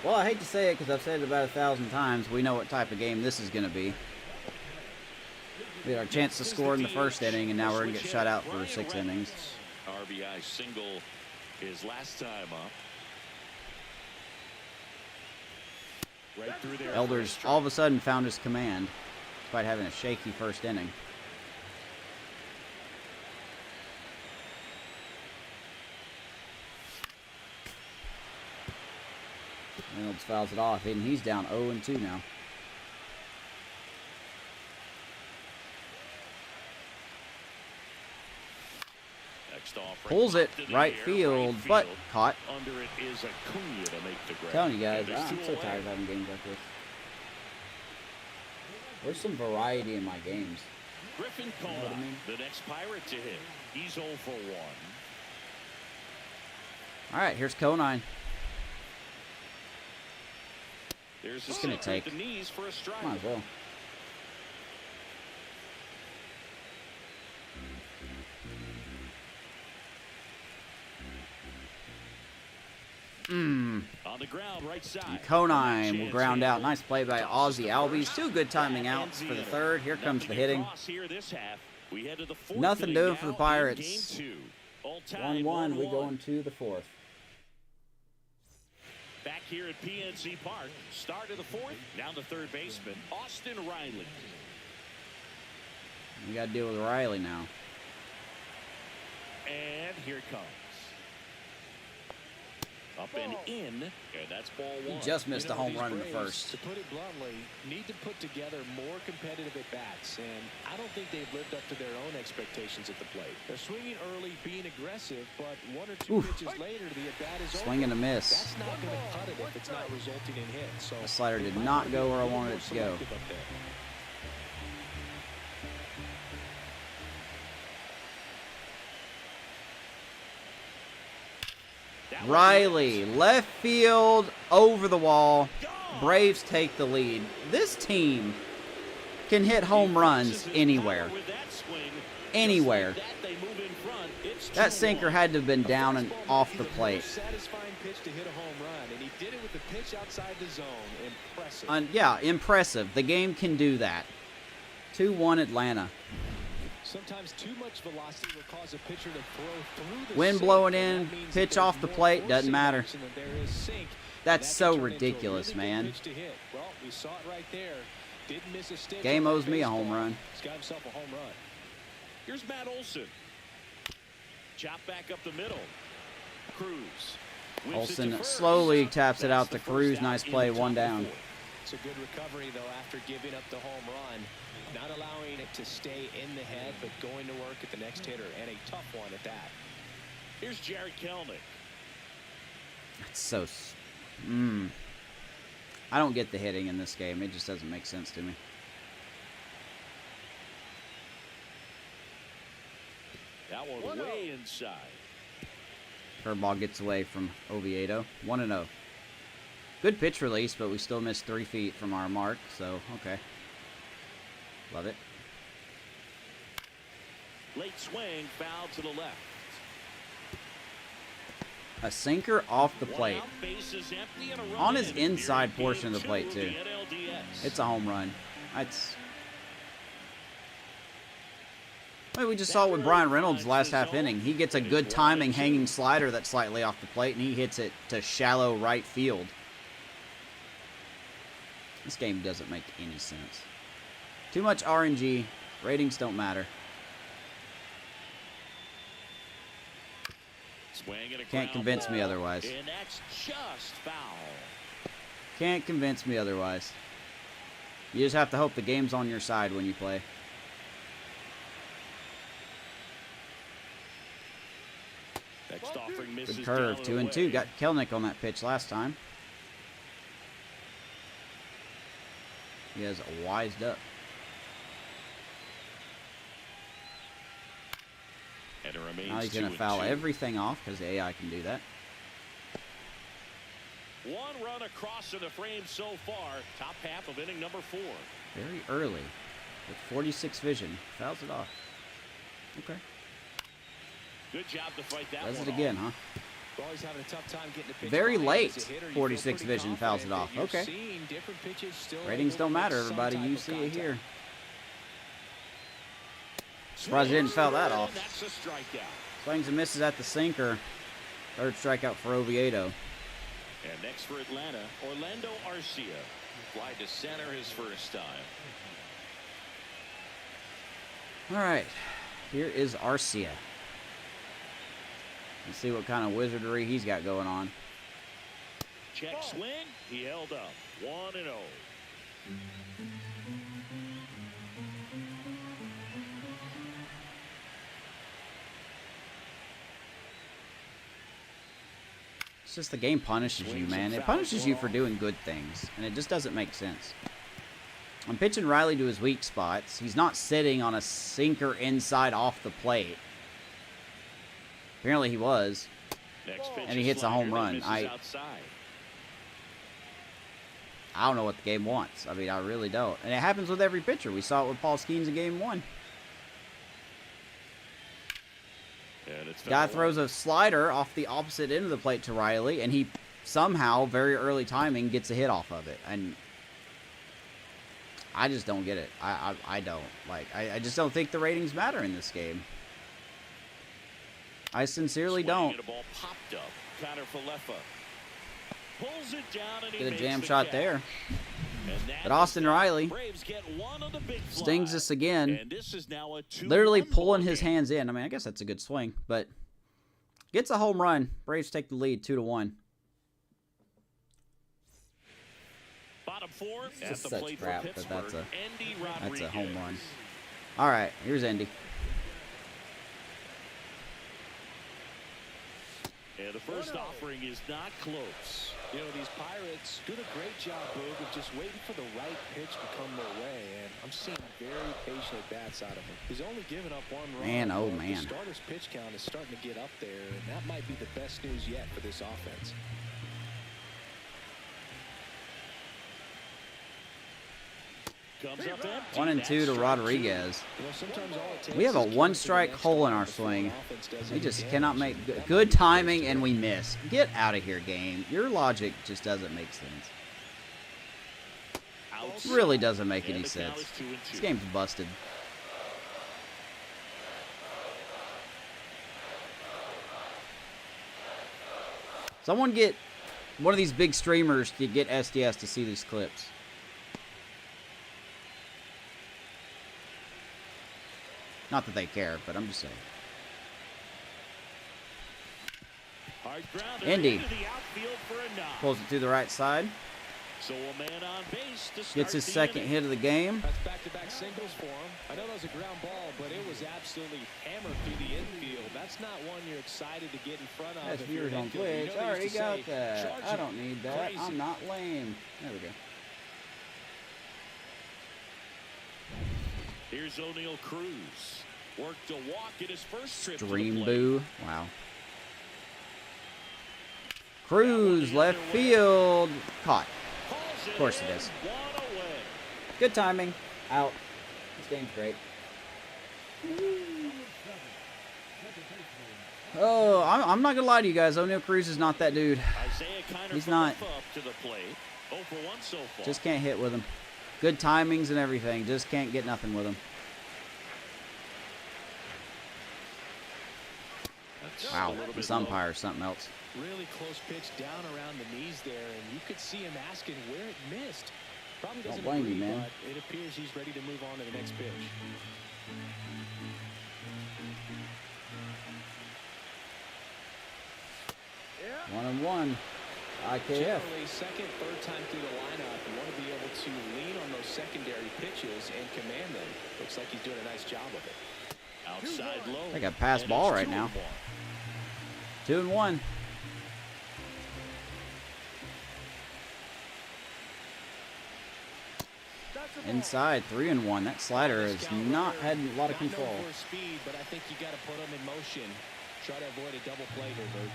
[SPEAKER 1] Well, I hate to say it because I've said it about 1,000 times. We know what type of game this is going to be. We had our chance to score in the first inning, and now we're going to get shut out for 6 innings.
[SPEAKER 2] RBI single his last time up. Right through there.
[SPEAKER 1] Elders all of a sudden found his command, despite having a shaky first inning. Reynolds fouls it off, and he's down 0-2 now.
[SPEAKER 2] Next offering,
[SPEAKER 1] Pulls it
[SPEAKER 2] popped in the
[SPEAKER 1] right
[SPEAKER 2] air,
[SPEAKER 1] field,
[SPEAKER 2] right
[SPEAKER 1] but
[SPEAKER 2] field.
[SPEAKER 1] caught.
[SPEAKER 2] Under it is Acuna to make the grab.
[SPEAKER 1] Telling you guys,
[SPEAKER 2] And there's
[SPEAKER 1] I'm
[SPEAKER 2] 2
[SPEAKER 1] so
[SPEAKER 2] away.
[SPEAKER 1] tired of having games like this. There's some variety in my games.
[SPEAKER 2] Griffin Kona,
[SPEAKER 1] what I mean?
[SPEAKER 2] the next Pirate to hit. He's 0 for 1.
[SPEAKER 1] All right, here's Conine.
[SPEAKER 2] There's
[SPEAKER 1] Just gonna take.
[SPEAKER 2] the knees for a strike.
[SPEAKER 1] Might as well.
[SPEAKER 2] On the ground, right side.
[SPEAKER 1] Conine will ground out. Nice play by Ozzy Albies. 2 good timing outs for the third. Here comes the hitting. Nothing doing for the Pirates. 1-1. We go into the 4th.
[SPEAKER 2] Back here at PNC Park. Start of the 4th. Now the third baseman, Austin Riley.
[SPEAKER 1] We got to deal with Riley now.
[SPEAKER 2] And here it comes. Up and in, and that's ball 1.
[SPEAKER 1] He just missed a home
[SPEAKER 3] these
[SPEAKER 1] run in the
[SPEAKER 3] Braves,
[SPEAKER 1] first.
[SPEAKER 3] To put it bluntly, need to put together more competitive at-bats, and I don't think they've lived up to their own expectations at the plate. They're swinging early, being aggressive, but 1 or 2 pitches later, the at-bat is over.
[SPEAKER 1] Swing and a miss.
[SPEAKER 3] That's not going to cut it if it's not resulting in hits. So
[SPEAKER 1] The slider did not go where I wanted it to go. Riley, left field, over the wall. Braves take the lead. This team can hit home runs anywhere. Anywhere. That sinker had to have been down and off the plate.
[SPEAKER 3] Satisfying pitch to hit a home run, and he did it with the pitch outside the zone. Impressive.
[SPEAKER 1] Yeah, impressive. The game can do that. 2-1 Atlanta.
[SPEAKER 3] Sometimes too much velocity will cause a pitcher to throw through the
[SPEAKER 1] Wind
[SPEAKER 3] sink,
[SPEAKER 1] blowing
[SPEAKER 3] and
[SPEAKER 1] in,
[SPEAKER 3] that means
[SPEAKER 1] pitch
[SPEAKER 3] that
[SPEAKER 1] off the
[SPEAKER 3] there's
[SPEAKER 1] plate,
[SPEAKER 3] more
[SPEAKER 1] doesn't
[SPEAKER 3] forcing
[SPEAKER 1] matter.
[SPEAKER 3] action than there is sink.
[SPEAKER 1] That's
[SPEAKER 3] That
[SPEAKER 1] so
[SPEAKER 3] can turn into a
[SPEAKER 1] ridiculous,
[SPEAKER 3] really good
[SPEAKER 1] man.
[SPEAKER 3] pitch to hit. Well, we saw it right there. Didn't miss a stitch
[SPEAKER 1] Game
[SPEAKER 3] on
[SPEAKER 1] owes
[SPEAKER 3] that
[SPEAKER 1] me a
[SPEAKER 3] baseball.
[SPEAKER 1] home run.
[SPEAKER 3] He's got himself a home run.
[SPEAKER 2] Here's Matt Olson. Chop back up the middle. Cruz. Whips it
[SPEAKER 1] Olson
[SPEAKER 2] to first.
[SPEAKER 1] slowly taps it out
[SPEAKER 2] That's
[SPEAKER 1] to
[SPEAKER 2] the
[SPEAKER 1] Cruz.
[SPEAKER 2] first out
[SPEAKER 1] Nice
[SPEAKER 2] in
[SPEAKER 1] play,
[SPEAKER 2] the top
[SPEAKER 1] 1
[SPEAKER 2] of the
[SPEAKER 1] down.
[SPEAKER 2] 4th.
[SPEAKER 3] It's a good recovery, though, after giving up the home run. Not allowing it to stay in the head, but going to work at the next hitter, and a tough one at that.
[SPEAKER 2] Here's Jared Kelenic.
[SPEAKER 1] It's so... I don't get the hitting in this game. It just doesn't make sense to me.
[SPEAKER 2] That one way inside.
[SPEAKER 1] Curveball gets away from Oviedo. 1-0. Good pitch release, but we still missed 3 feet from our mark, so okay. Love it.
[SPEAKER 2] Late swing, foul to the left.
[SPEAKER 1] A sinker off the plate.
[SPEAKER 2] Out, bases empty, and a run
[SPEAKER 1] On his
[SPEAKER 2] in.
[SPEAKER 1] inside
[SPEAKER 2] Here in
[SPEAKER 1] portion of the
[SPEAKER 2] game
[SPEAKER 1] plate,
[SPEAKER 2] two
[SPEAKER 1] too.
[SPEAKER 2] of the NLDS.
[SPEAKER 1] It's a home run. Well, we just saw it with Brian Reynolds last half inning. He gets a good timing hanging slider that's slightly off the plate, and he hits it to shallow right field. This game doesn't make any sense. Too much RNG. Ratings don't matter. Can't convince me otherwise.
[SPEAKER 2] And that's just foul.
[SPEAKER 1] Can't convince me otherwise. You just have to hope the game's on your side when you play.
[SPEAKER 2] Next offering misses
[SPEAKER 1] Good curve,
[SPEAKER 2] down
[SPEAKER 1] 2-2. Got Kelnick on that pitch last time. He has wised up.
[SPEAKER 2] And it remains
[SPEAKER 1] Now he's going to foul
[SPEAKER 2] 2-2.
[SPEAKER 1] everything off because the AI can do that.
[SPEAKER 2] One run across to the frame so far. Top half of inning number 4.
[SPEAKER 1] Very early. With 46 vision. Fouls it off. Okay.
[SPEAKER 2] Good job to fight that
[SPEAKER 1] Does
[SPEAKER 2] one
[SPEAKER 1] it again,
[SPEAKER 2] off.
[SPEAKER 1] huh?
[SPEAKER 3] Always having a tough time getting the pitch
[SPEAKER 1] Very
[SPEAKER 3] behind
[SPEAKER 1] late.
[SPEAKER 3] as a hitter. You
[SPEAKER 1] 46
[SPEAKER 3] feel pretty
[SPEAKER 1] vision fouls it
[SPEAKER 3] confident
[SPEAKER 1] off.
[SPEAKER 3] that you're
[SPEAKER 1] Okay.
[SPEAKER 3] seeing different pitches still
[SPEAKER 1] Ratings
[SPEAKER 3] able
[SPEAKER 1] don't
[SPEAKER 3] to make
[SPEAKER 1] matter,
[SPEAKER 3] some
[SPEAKER 1] everybody.
[SPEAKER 3] type
[SPEAKER 1] You
[SPEAKER 3] of
[SPEAKER 1] see it
[SPEAKER 3] contact.
[SPEAKER 1] here. Surprised he didn't foul that off.
[SPEAKER 2] That's a strikeout.
[SPEAKER 1] Swings and misses at the sinker. Third strikeout for Oviedo.
[SPEAKER 2] And next for Atlanta, Orlando Arcia. Fly to center his first time.
[SPEAKER 1] All right. Here is Arcia. Let's see what kind of wizardry he's got going on.
[SPEAKER 2] Check swing. He held up. 1-0.
[SPEAKER 1] It's just the game punishes you, man. It punishes you for doing good things, and it just doesn't make sense. I'm pitching Riley to his weak spots. He's not sitting on a sinker inside off the plate. Apparently he was.
[SPEAKER 2] Next pitch
[SPEAKER 1] And he
[SPEAKER 2] is
[SPEAKER 1] hits a
[SPEAKER 2] slider
[SPEAKER 1] home
[SPEAKER 2] that
[SPEAKER 1] run.
[SPEAKER 2] misses outside.
[SPEAKER 1] I don't know what the game wants. I mean, I really don't. And it happens with every pitcher. We saw it with Paul Skeens in Game 1.
[SPEAKER 2] And it's
[SPEAKER 1] Guy
[SPEAKER 2] foul.
[SPEAKER 1] throws a slider off the opposite end of the plate to Riley, and he somehow, very early timing, gets a hit off of it. And I just don't get it. I don't. Like, I just don't think the ratings matter in this game. I sincerely
[SPEAKER 2] Swing
[SPEAKER 1] don't.
[SPEAKER 2] and a ball popped up. Connor Falefa pulls it down and he
[SPEAKER 1] Get a
[SPEAKER 2] makes
[SPEAKER 1] jam
[SPEAKER 2] the
[SPEAKER 1] shot
[SPEAKER 2] catch.
[SPEAKER 1] there.
[SPEAKER 2] And that
[SPEAKER 1] But Austin
[SPEAKER 2] is it.
[SPEAKER 1] Riley
[SPEAKER 2] Braves get one of the big
[SPEAKER 1] stings
[SPEAKER 2] flies.
[SPEAKER 1] us again.
[SPEAKER 2] And this is now a 2-1
[SPEAKER 1] Literally
[SPEAKER 2] ball
[SPEAKER 1] pulling his
[SPEAKER 2] game.
[SPEAKER 1] hands in. I mean, I guess that's a good swing, but gets a home run. Braves take the lead 2-1.
[SPEAKER 2] Bottom 4
[SPEAKER 1] It's
[SPEAKER 2] at
[SPEAKER 1] just
[SPEAKER 2] the
[SPEAKER 1] such
[SPEAKER 2] plate
[SPEAKER 1] crap,
[SPEAKER 2] for
[SPEAKER 1] but
[SPEAKER 2] Pittsburgh.
[SPEAKER 1] that's a home run. All right, here's Indy.
[SPEAKER 2] And the first offering is not close.
[SPEAKER 3] You know, these Pirates doing a great job, Boog, of just waiting for the right pitch to come their way. And I'm seeing very patient at-bats out of him. He's only given up one run.
[SPEAKER 1] Man, oh,
[SPEAKER 3] but
[SPEAKER 1] man.
[SPEAKER 3] The starter's pitch count is starting to get up there, and that might be the best news yet for this offense.
[SPEAKER 2] Comes up empty.
[SPEAKER 1] 1-2 to
[SPEAKER 2] That's
[SPEAKER 1] Rodriguez.
[SPEAKER 3] You know, sometimes all it takes
[SPEAKER 1] We have a
[SPEAKER 3] is getting to the
[SPEAKER 1] one-strike
[SPEAKER 3] next
[SPEAKER 1] hole in
[SPEAKER 3] guy
[SPEAKER 1] our
[SPEAKER 3] before
[SPEAKER 1] swing.
[SPEAKER 3] the offense does
[SPEAKER 1] We
[SPEAKER 3] any
[SPEAKER 1] just
[SPEAKER 3] damage,
[SPEAKER 1] cannot make
[SPEAKER 3] and that
[SPEAKER 1] good
[SPEAKER 3] might be
[SPEAKER 1] timing,
[SPEAKER 3] the
[SPEAKER 1] and we miss. Get out of here, game. Your logic just doesn't make sense.
[SPEAKER 2] outside.
[SPEAKER 1] Really doesn't make
[SPEAKER 2] And
[SPEAKER 1] any
[SPEAKER 2] the count
[SPEAKER 1] sense.
[SPEAKER 2] is 2-2.
[SPEAKER 1] This game's busted. Someone get one of these big streamers to get SDS to see these clips. Not that they care, but I'm just saying.
[SPEAKER 2] Hard grounder
[SPEAKER 1] Indy
[SPEAKER 2] into the outfield for a knock.
[SPEAKER 1] Pulls it to the right side.
[SPEAKER 2] So a man on base to start
[SPEAKER 1] Gets his
[SPEAKER 2] the
[SPEAKER 1] second
[SPEAKER 2] inning.
[SPEAKER 1] hit of the game.
[SPEAKER 3] That's back-to-back singles for him. I know that was a ground ball, but it was absolutely hammered through the infield. That's not one you're excited to get in front of.
[SPEAKER 1] That's
[SPEAKER 3] if you're
[SPEAKER 1] viewers
[SPEAKER 3] an
[SPEAKER 1] on
[SPEAKER 3] infielder. You
[SPEAKER 1] Twitch.
[SPEAKER 3] know
[SPEAKER 1] I
[SPEAKER 3] they
[SPEAKER 1] already
[SPEAKER 3] used to
[SPEAKER 1] got
[SPEAKER 3] say,
[SPEAKER 1] that.
[SPEAKER 3] "Charge
[SPEAKER 1] I
[SPEAKER 3] him,
[SPEAKER 1] don't need that.
[SPEAKER 3] crazy."
[SPEAKER 1] I'm not lame. There we go.
[SPEAKER 2] Here's O'Neal Cruz. Worked a walk in his first trip to the
[SPEAKER 1] Dream
[SPEAKER 2] plate.
[SPEAKER 1] boo. Wow. Cruz, left field. Caught.
[SPEAKER 2] Calls
[SPEAKER 1] Of course it
[SPEAKER 2] in,
[SPEAKER 1] is.
[SPEAKER 2] one away.
[SPEAKER 1] Good timing. Out. This game's great. Oh, I'm not gonna lie to you guys. O'Neal Cruz is not that dude. He's not. Just can't hit with him. Good timings and everything. Just can't get nothing with him. Wow, this umpire is something else.
[SPEAKER 3] Really close pitch down around the knees there, and you could see him asking where it missed. Probably doesn't
[SPEAKER 1] blame you,
[SPEAKER 3] agree,
[SPEAKER 1] man.
[SPEAKER 3] but it appears he's ready to move on to the next pitch.
[SPEAKER 4] Yeah.
[SPEAKER 1] 1-1. IKF.
[SPEAKER 3] Generally, second, third time through the lineup, you want to be able to lean on those secondary pitches and command them. Looks like he's doing a nice job of it.
[SPEAKER 2] Outside low.
[SPEAKER 1] I got a pass ball right now. 2-1. Inside, 3-1. That slider has not had a lot of control.
[SPEAKER 3] Not known for speed, but I think you got to put him in motion. Try to avoid a double play here, Bert.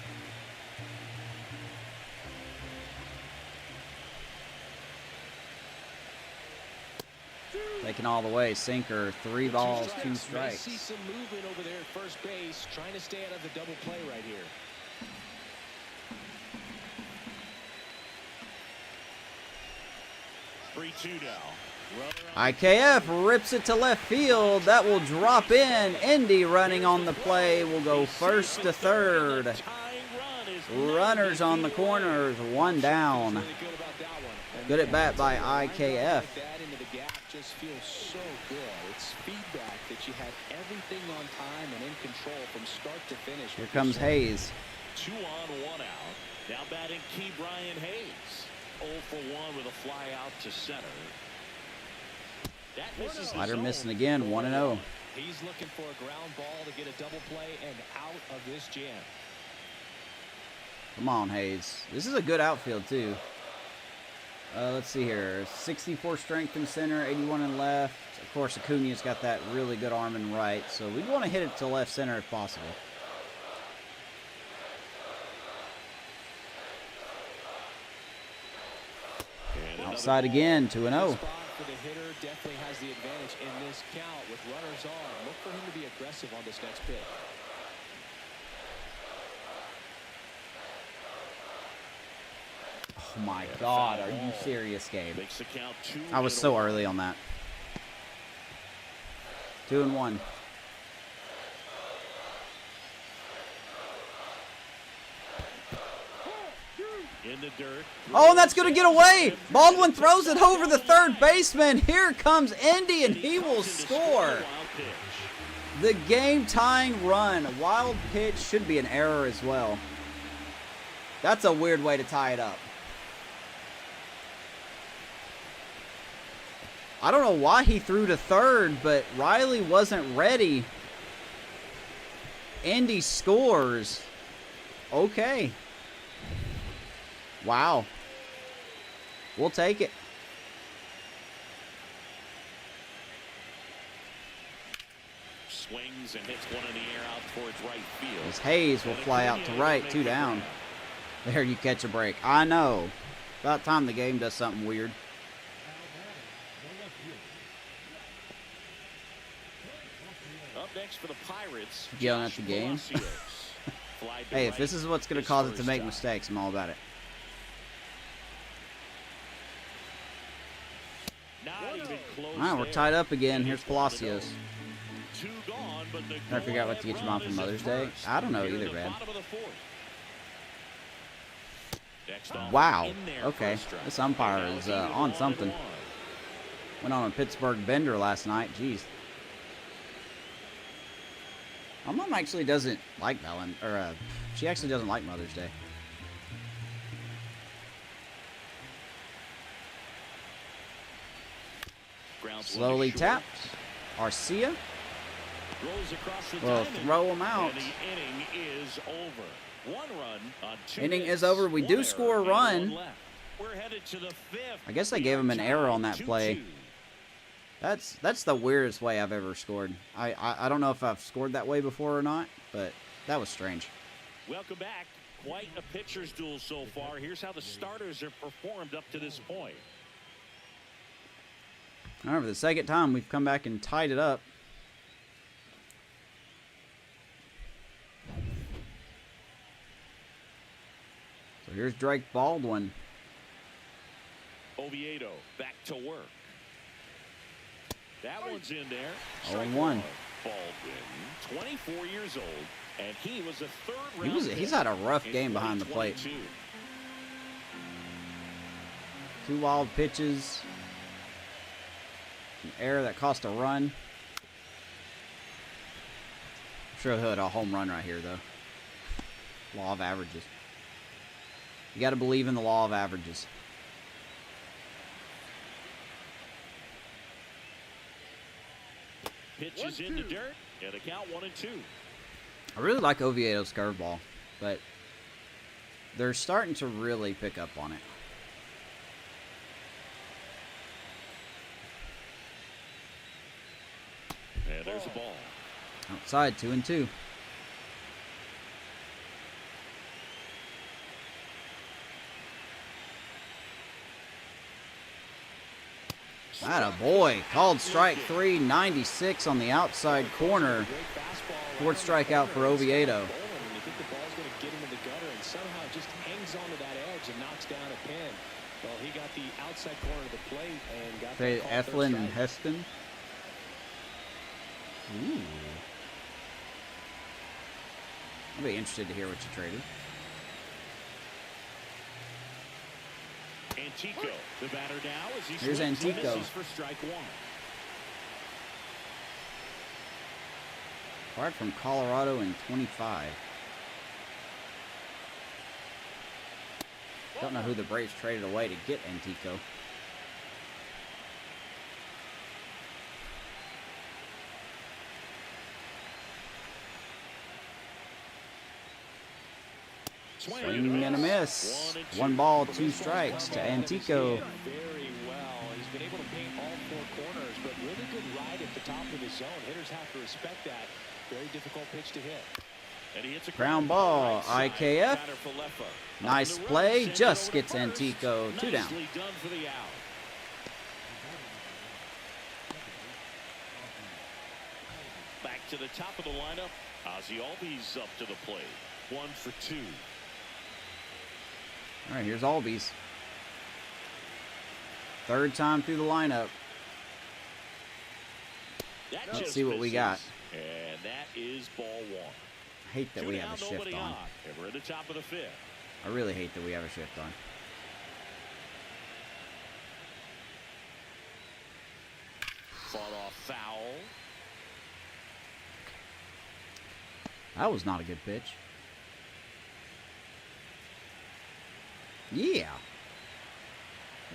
[SPEAKER 1] Taking all the way, sinker, 3 balls, 2 strikes.
[SPEAKER 3] See some movement over there at first base, trying to stay out of the double play right here.
[SPEAKER 1] IKF rips it to left field. That will drop in. Indy running on the play will go first to third. Runners on the corners, 1 down. Good at bat by IKF.
[SPEAKER 3] Just feels so good. It's feedback that you had everything on time and in control from start to finish.
[SPEAKER 1] Here comes Hayes.
[SPEAKER 2] 2 on, 1 out. Now batting Key Brian Hayes. 0 for 1 with a fly out to center. That misses.
[SPEAKER 1] Slider missing again, 1-0.
[SPEAKER 3] He's looking for a ground ball to get a double play and out of this jam.
[SPEAKER 1] Come on, Hayes. This is a good outfield, too. Let's see here. 64 strength in center, 81 in left. Of course, Acuna's got that really good arm in right, so we'd want to hit it to left center if possible. Outside again, 2-0.
[SPEAKER 3] For the hitter, definitely has the advantage in this count with runners on. Look for him to be aggressive on this next pitch.
[SPEAKER 1] Oh my God, are you serious, Gabe? I was so early on that. 2-1.
[SPEAKER 2] In the dirt.
[SPEAKER 1] Oh, and that's going to get away. Baldwin throws it over the third baseman. Here comes Indy, and he will score. The game-tying run. Wild pitch should be an error as well. That's a weird way to tie it up. I don't know why he threw to third, but Riley wasn't ready. Indy scores. Okay. Wow. We'll take it.
[SPEAKER 2] Swings and hits one in the air out towards right field.
[SPEAKER 1] As Hayes will fly out to right, 2 down. There you catch a break. I know. About time the game does something weird.
[SPEAKER 2] Up next for the Pirates.
[SPEAKER 1] Yelling at the game. Hey, if this is what's going to cause it to make mistakes, I'm all about it. All right, we're tied up again. Here's Palacios. I forgot what to get your mom for Mother's Day. I don't know either, man. Wow. Okay. This umpire is on something. Went on a Pittsburgh bender last night. Jeez. My mom actually doesn't like she actually doesn't like Mother's Day. Slowly tapped. Arcia will throw him out. Inning is over. We do score a run. I guess I gave him an error on that play. That's the weirdest way I've ever scored. I don't know if I've scored that way before or not, but that was strange.
[SPEAKER 2] Welcome back. Quite a pitcher's duel so far. Here's how the starters have performed up to this point.
[SPEAKER 1] All right, for the second time, we've come back and tied it up. So here's Drake Baldwin.
[SPEAKER 2] Oviedo back to work. That one's in there.
[SPEAKER 1] 0-1.
[SPEAKER 2] Baldwin, 24 years old, and he was a third-round pick.
[SPEAKER 1] He's had a rough game behind the plate. 2 wild pitches. An error that cost a run. I'm sure he'll hit a home run right here, though. Law of averages. You got to believe in the law of averages.
[SPEAKER 2] Pitches in the dirt, and a count 1-2.
[SPEAKER 1] I really like Oviedo's curveball, but they're starting to really pick up on it.
[SPEAKER 2] And there's a ball.
[SPEAKER 1] Outside, 2-2. Atta boy. Called strike 3, 96 on the outside corner. Fourth strikeout for Oviedo.
[SPEAKER 3] You think the ball's going to get him in the gutter, and somehow just hangs onto that edge and knocks down a pin. Well, he got the outside corner of the plate and got
[SPEAKER 1] Say
[SPEAKER 3] that call.
[SPEAKER 1] Eflin and Heston. Ooh. I'll be interested to hear what you traded.
[SPEAKER 2] Antico, the batter now as he
[SPEAKER 1] Here's
[SPEAKER 2] swings and
[SPEAKER 1] Antico.
[SPEAKER 2] misses for strike 1.
[SPEAKER 1] Acquired from Colorado in 25. Don't know who the Braves traded away to get Antico. Swing and a miss. 1 ball, 2 strikes to Antico.
[SPEAKER 3] Very well. He's been able to paint all 4 corners, but really good ride at the top of his zone. Hitters have to respect that. Very difficult pitch to hit.
[SPEAKER 2] And he hits a
[SPEAKER 1] Ground ball,
[SPEAKER 2] right
[SPEAKER 1] IKF.
[SPEAKER 2] batter Falefa.
[SPEAKER 1] Nice
[SPEAKER 2] On the
[SPEAKER 1] play,
[SPEAKER 2] run,
[SPEAKER 1] just
[SPEAKER 2] sends it
[SPEAKER 1] gets
[SPEAKER 2] over to first.
[SPEAKER 1] Antico 2 down.
[SPEAKER 2] Nicely done for the out. Back to the top of the lineup. Ozzie Albies up to the plate. 1 for 2.
[SPEAKER 1] All right, here's Albies. 3rd time through the lineup.
[SPEAKER 2] That
[SPEAKER 1] Let's
[SPEAKER 2] just
[SPEAKER 1] see what we
[SPEAKER 2] misses.
[SPEAKER 1] got.
[SPEAKER 2] And that is ball 1.
[SPEAKER 1] I hate that we have a shift
[SPEAKER 2] nobody
[SPEAKER 1] on.
[SPEAKER 2] And we're at the top of the 5th.
[SPEAKER 1] I really hate that we have a shift on.
[SPEAKER 2] Fought off foul.
[SPEAKER 1] That was not a good pitch. Yeah.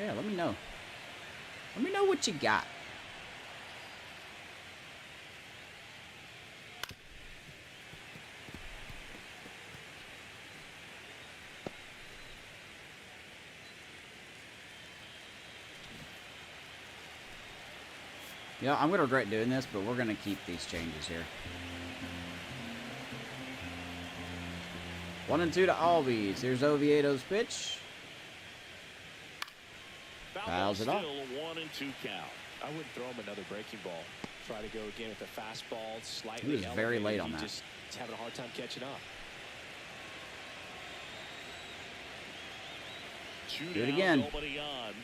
[SPEAKER 1] Yeah, let me know. Let me know what you got. Yeah, I'm going to regret doing this, but we're going to keep these changes here. 1-2 to Albies. Here's Oviedo's pitch. Fouls it off.
[SPEAKER 2] Still a 1-2 count.
[SPEAKER 3] I wouldn't throw him another breaking ball. Try to go again with the fastball, slightly
[SPEAKER 1] He was very
[SPEAKER 3] elevated.
[SPEAKER 1] late on
[SPEAKER 3] He
[SPEAKER 1] that.
[SPEAKER 3] Just having a hard time catching up.
[SPEAKER 2] Two
[SPEAKER 1] Do it
[SPEAKER 2] down,
[SPEAKER 1] again.
[SPEAKER 2] nobody on.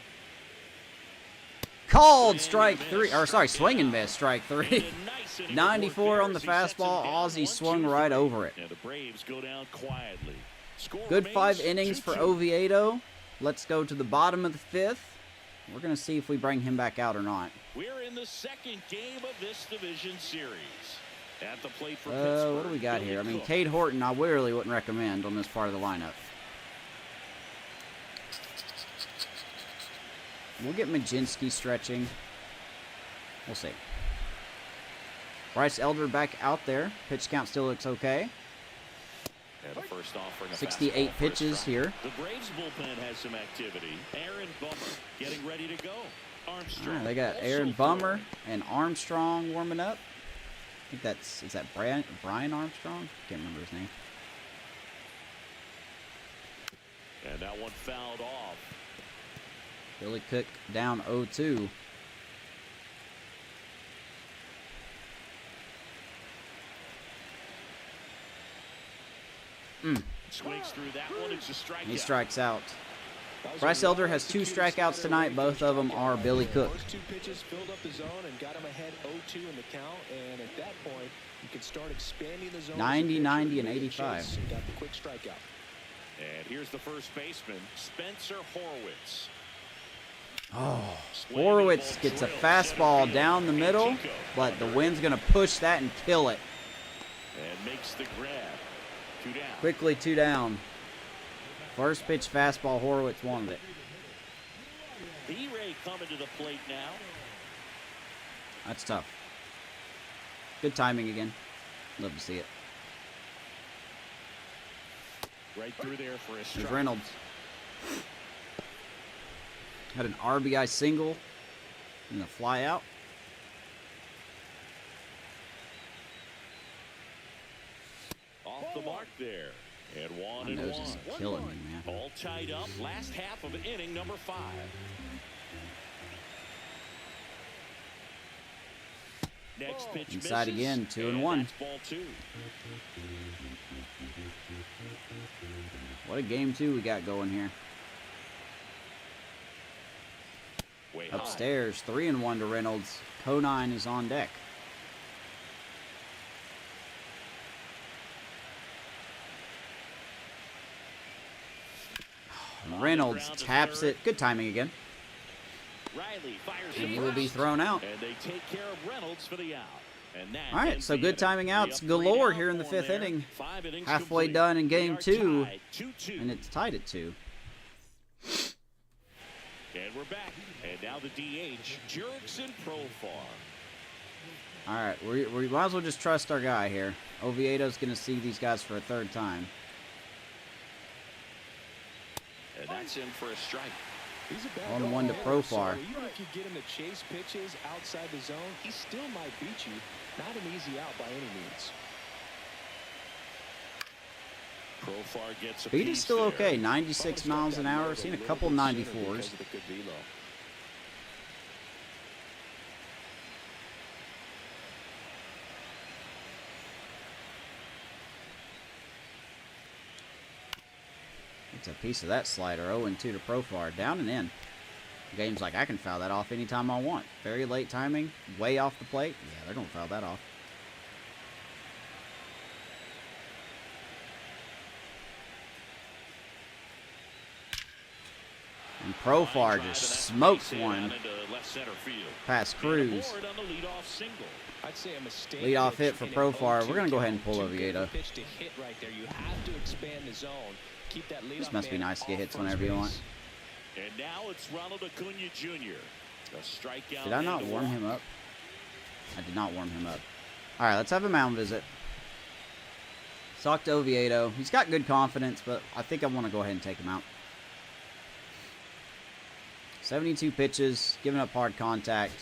[SPEAKER 1] Called strike 3, or sorry, swing and miss, strike 3.
[SPEAKER 2] And a nice inning of
[SPEAKER 1] 94
[SPEAKER 2] work
[SPEAKER 1] on the
[SPEAKER 2] there as he sets
[SPEAKER 1] fastball.
[SPEAKER 2] him down.
[SPEAKER 1] Ozzie
[SPEAKER 2] 1,
[SPEAKER 1] swung
[SPEAKER 2] 2,
[SPEAKER 1] right
[SPEAKER 2] 3.
[SPEAKER 1] over it.
[SPEAKER 2] And the Braves go down quietly. Score
[SPEAKER 1] Good 5
[SPEAKER 2] remains
[SPEAKER 1] innings for
[SPEAKER 2] 2-2.
[SPEAKER 1] Oviedo. Let's go to the bottom of the 5th. We're going to see if we bring him back out or not.
[SPEAKER 2] We're in the 2nd game of this division series. At the plate for Pittsburgh.
[SPEAKER 1] What do we got here? I mean,
[SPEAKER 2] Cook.
[SPEAKER 1] Cade Horton, I really wouldn't recommend on this part of the lineup. We'll get Majinski stretching. We'll see. Bryce Elder back out there. Pitch count still looks okay.
[SPEAKER 2] And the first offering, a
[SPEAKER 1] 68
[SPEAKER 2] fastball for a
[SPEAKER 1] pitches
[SPEAKER 2] strike.
[SPEAKER 1] here.
[SPEAKER 2] The Braves bullpen has some activity. Aaron Bummer getting ready to go. Armstrong.
[SPEAKER 1] All right, they got
[SPEAKER 2] also
[SPEAKER 1] Aaron Bummer
[SPEAKER 2] throwing.
[SPEAKER 1] and Armstrong warming up. I think is that Brian Armstrong? Can't remember his name.
[SPEAKER 2] And that one fouled off.
[SPEAKER 1] Billy Cook down 0-2.
[SPEAKER 2] Swings through that one. It's a strikeout.
[SPEAKER 1] He strikes out. Bryce Elder has 2 strikeouts tonight. Both of them are Billy Cook.
[SPEAKER 3] First 2 pitches filled up the zone and got him ahead 0-2 in the count. And at that point, you can start expanding the zone.
[SPEAKER 1] 90, 90, and 85.
[SPEAKER 3] Got the quick strikeout.
[SPEAKER 2] And here's the first baseman, Spencer Horwitz.
[SPEAKER 1] Oh, Horwitz gets a fastball down the middle, but the wind's going to push that and kill it.
[SPEAKER 2] And makes the grab. 2 down.
[SPEAKER 1] Quickly 2 down. First pitch fastball, Horwitz wanted it.
[SPEAKER 2] B-Ray coming to the plate now.
[SPEAKER 1] That's tough. Good timing again. Love to see it.
[SPEAKER 2] Right through there for a strike.
[SPEAKER 1] There's Reynolds. Had an RBI single and a fly out.
[SPEAKER 2] Off the mark there. And 1
[SPEAKER 1] My
[SPEAKER 2] and
[SPEAKER 1] nose
[SPEAKER 2] 1.
[SPEAKER 1] is killing me, man.
[SPEAKER 2] All tied up. Last half of inning number 5. Next pitch
[SPEAKER 1] Inside
[SPEAKER 2] misses,
[SPEAKER 1] again, 2 and 1.
[SPEAKER 2] That's ball 2.
[SPEAKER 1] What a game 2 we got going here.
[SPEAKER 2] Way high.
[SPEAKER 1] Upstairs, 3 and 1 to Reynolds. Conine is on deck. Reynolds taps it. Good timing again.
[SPEAKER 2] Riley fires
[SPEAKER 1] And
[SPEAKER 2] it
[SPEAKER 1] he will be
[SPEAKER 2] first.
[SPEAKER 1] thrown out.
[SPEAKER 2] And they take care of Reynolds for the out. And that
[SPEAKER 1] All right,
[SPEAKER 2] ends
[SPEAKER 1] so
[SPEAKER 2] the
[SPEAKER 1] good
[SPEAKER 2] inning.
[SPEAKER 1] timing outs galore here in the 5th inning.
[SPEAKER 2] 5 innings
[SPEAKER 1] Halfway
[SPEAKER 2] complete.
[SPEAKER 1] done in
[SPEAKER 2] They
[SPEAKER 1] game
[SPEAKER 2] are
[SPEAKER 1] 2,
[SPEAKER 2] tied 2-2.
[SPEAKER 1] and it's tied at 2.
[SPEAKER 2] And we're back. And now the DH, Jurickson Profar.
[SPEAKER 1] All right, we might as well just trust our guy here. Oviedo's going to see these guys for a 3rd time.
[SPEAKER 2] And that's in for a strike.
[SPEAKER 3] He's a bad
[SPEAKER 1] 1-1 to
[SPEAKER 3] hitter,
[SPEAKER 1] Profar.
[SPEAKER 3] so even if you get him to chase pitches outside the zone, he still might beat you. Not an easy out by any means.
[SPEAKER 2] Profar gets a
[SPEAKER 1] Speed
[SPEAKER 2] piece
[SPEAKER 1] is still
[SPEAKER 2] there.
[SPEAKER 1] okay, 96 miles an hour. Seen a couple 94s.
[SPEAKER 3] Because of the good velo.
[SPEAKER 1] It's a piece of that slider. 0-2 to Profar. Down and in. Game's like, I can foul that off anytime I want. Very late timing. Way off the plate. Yeah, they're going to foul that off. And Profar just smokes one past Cruz.
[SPEAKER 3] I'd say a mistake.
[SPEAKER 1] Leadoff hit
[SPEAKER 3] pitch
[SPEAKER 1] for
[SPEAKER 3] in an
[SPEAKER 1] Profar.
[SPEAKER 3] 0-2
[SPEAKER 1] We're going to go ahead and
[SPEAKER 3] count.
[SPEAKER 1] pull
[SPEAKER 3] Too
[SPEAKER 1] Oviedo.
[SPEAKER 3] good of a pitch to hit right there. You have to expand the zone. Keep that leadoff
[SPEAKER 1] This must be
[SPEAKER 3] man
[SPEAKER 1] nice to get
[SPEAKER 3] off
[SPEAKER 1] hits
[SPEAKER 3] first
[SPEAKER 1] whenever you
[SPEAKER 3] base.
[SPEAKER 1] want.
[SPEAKER 2] And now it's Ronald Acuna Jr. A strikeout.
[SPEAKER 1] Did I not warm him up? I did not warm him up. All right, let's have a mound visit. Talk to Oviedo. He's got good confidence, but I think I want to go ahead and take him out. 72 pitches, giving up hard contact.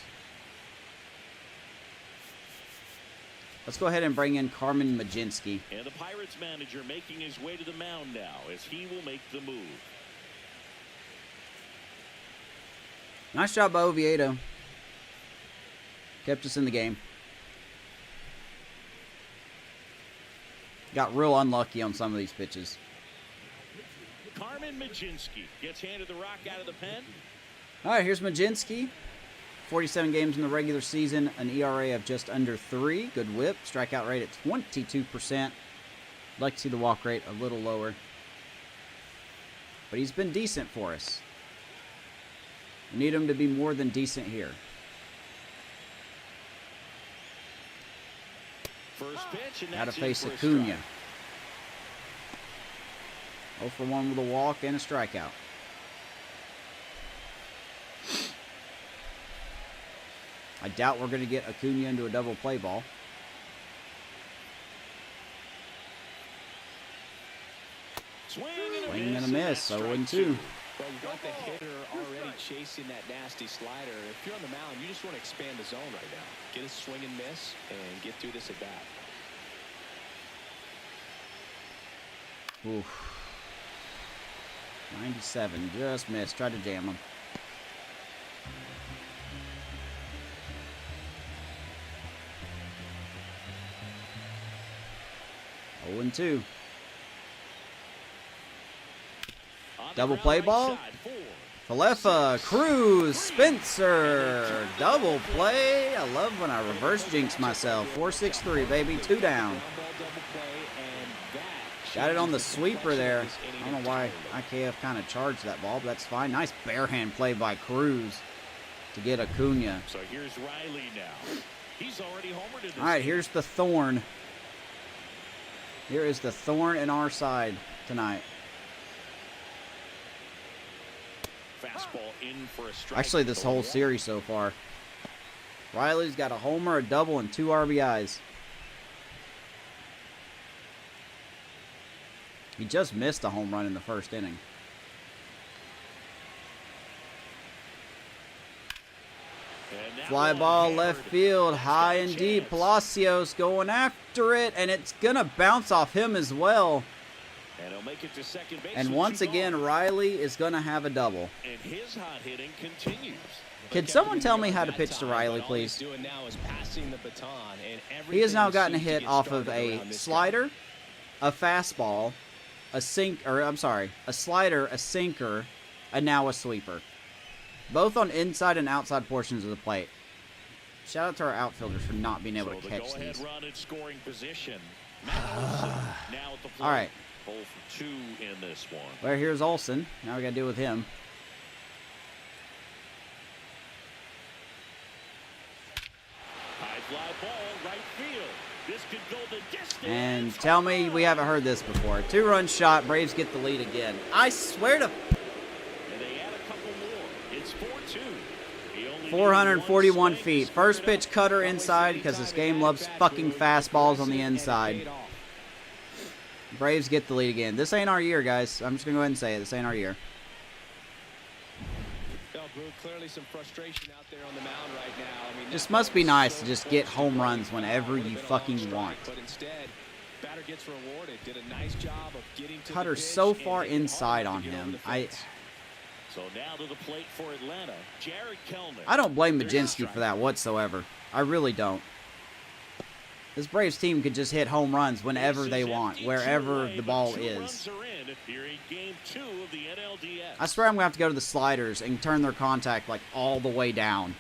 [SPEAKER 1] Let's go ahead and bring in Carmen Majinski.
[SPEAKER 2] And the Pirates manager making his way to the mound now as he will make the move.
[SPEAKER 1] Nice job by Oviedo. Kept us in the game. Got real unlucky on some of these pitches.
[SPEAKER 2] Carmen Majinski gets handed the rock out of the pen.
[SPEAKER 1] All right, here's Majinski. 47 games in the regular season, an ERA of just under 3. Good whip. Strikeout rate at 22%. I'd like to see the walk rate a little lower. But he's been decent for us. We need him to be more than decent here.
[SPEAKER 2] First pitch, and
[SPEAKER 1] Gotta
[SPEAKER 2] that's
[SPEAKER 1] face
[SPEAKER 2] in for a
[SPEAKER 1] Acuna.
[SPEAKER 2] strike.
[SPEAKER 1] 0 for 1 with a walk and a strikeout. I doubt we're going to get Acuna into a double play ball.
[SPEAKER 2] Swing
[SPEAKER 1] Swing and a
[SPEAKER 2] and
[SPEAKER 1] miss,
[SPEAKER 2] that's
[SPEAKER 1] 0-2.
[SPEAKER 2] strike 2.
[SPEAKER 3] Well, you got the hitter already chasing that nasty slider. If you're on the mound, you just want to expand the zone right now. Get a swing and miss and get through this at bat.
[SPEAKER 1] Oof. 97, just missed. Tried to jam him. Oh, 0-2. Double play ball. Falefa, Cruz, Spencer. Double play. I love when I reverse jinx myself. 4-6-3, baby. 2 down. Got it on the sweeper there. I don't know why IKF kind of charged that ball, but that's fine. Nice bare hand play by Cruz to get Acuna.
[SPEAKER 2] So here's Riley now. He's already homered in this.
[SPEAKER 1] All right, here's the thorn. Here is the thorn in our side tonight.
[SPEAKER 2] Fastball in for a strike.
[SPEAKER 1] Actually, this whole series so far. Riley's got a homer, a double, and 2 RBIs. He just missed a home run in the first inning. Fly ball left field, high and deep. Palacios going after it, and it's going to bounce off him as well.
[SPEAKER 2] And he'll make it to second base.
[SPEAKER 1] And once again, Riley is going to have a double.
[SPEAKER 2] And his hot hitting continues.
[SPEAKER 1] Can someone tell me how to pitch to Riley, please? He has now gotten a hit off of a slider, a fastball, a slider, a sinker, and now a sweeper. Both on inside and outside portions of the plate. Shout out to our outfielders for not being able to catch these.
[SPEAKER 2] Run in scoring position. Now at the plate.
[SPEAKER 1] All right.
[SPEAKER 2] 0 for 2 in this one.
[SPEAKER 1] Well, here's Olsen. Now we got to deal with him.
[SPEAKER 2] High fly ball, right field. This could go the distance.
[SPEAKER 1] And tell me we haven't heard this before. 2-run shot. Braves get the lead again. I swear to...
[SPEAKER 2] And they add a couple more. It's 4-2.
[SPEAKER 1] 441 feet. First pitch cutter inside because this game loves fucking fastballs on the inside. Braves get the lead again. This ain't our year, guys. I'm just going to go ahead and say it. This ain't our year.
[SPEAKER 3] Clearly some frustration out there on the mound right now. I mean,
[SPEAKER 1] this must be nice to just get home runs whenever you fucking want.
[SPEAKER 3] But instead, batter gets rewarded. Did a nice job of getting to
[SPEAKER 1] Cutter's so far inside on him.
[SPEAKER 2] So now to the plate for Atlanta, Jared Kelnick.
[SPEAKER 1] I don't blame Majinski for that whatsoever. I really don't. This Braves team could just hit home runs whenever they want, wherever the ball is. I swear I'm going to have to go to the sliders and turn their contact like all the way down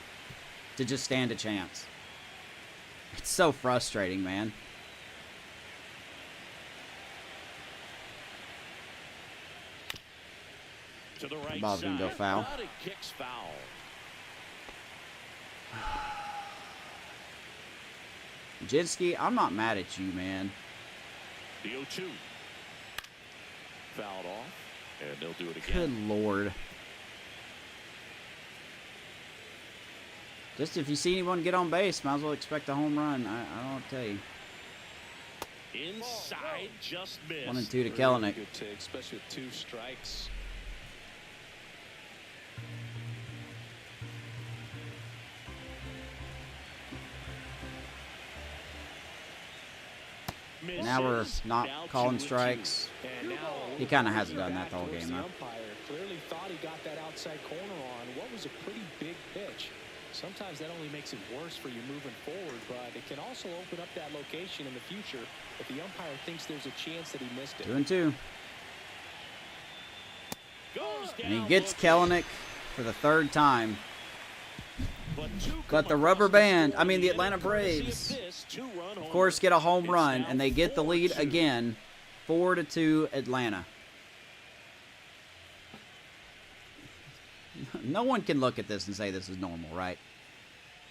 [SPEAKER 1] to just stand a chance. It's so frustrating, man.
[SPEAKER 2] To the right
[SPEAKER 1] Bob's going to go foul.
[SPEAKER 2] Kicks foul.
[SPEAKER 1] Majinski, I'm not mad at you, man.
[SPEAKER 2] The 0-2. Fouled off, and they'll do it again.
[SPEAKER 1] Good Lord. Just if you see anyone get on base, might as well expect a home run. I don't know what to tell you.
[SPEAKER 2] Inside, just missed.
[SPEAKER 1] 1 and 2 to Kelenic.
[SPEAKER 3] Good take, especially with 2 strikes.
[SPEAKER 1] Now we're not calling strikes. He kind of hasn't done that the whole game, though.
[SPEAKER 3] Clearly thought he got that outside corner on what was a pretty big pitch. Sometimes that only makes it worse for you moving forward, but it can also open up that location in the future if the umpire thinks there's a chance that he missed it.
[SPEAKER 1] 2 and 2. And he gets Kelenic for the 3rd time. But the rubber band, I mean the Atlanta Braves, of course, get a home run, and they get the lead again, 4-2 Atlanta. No one can look at this and say this is normal, right?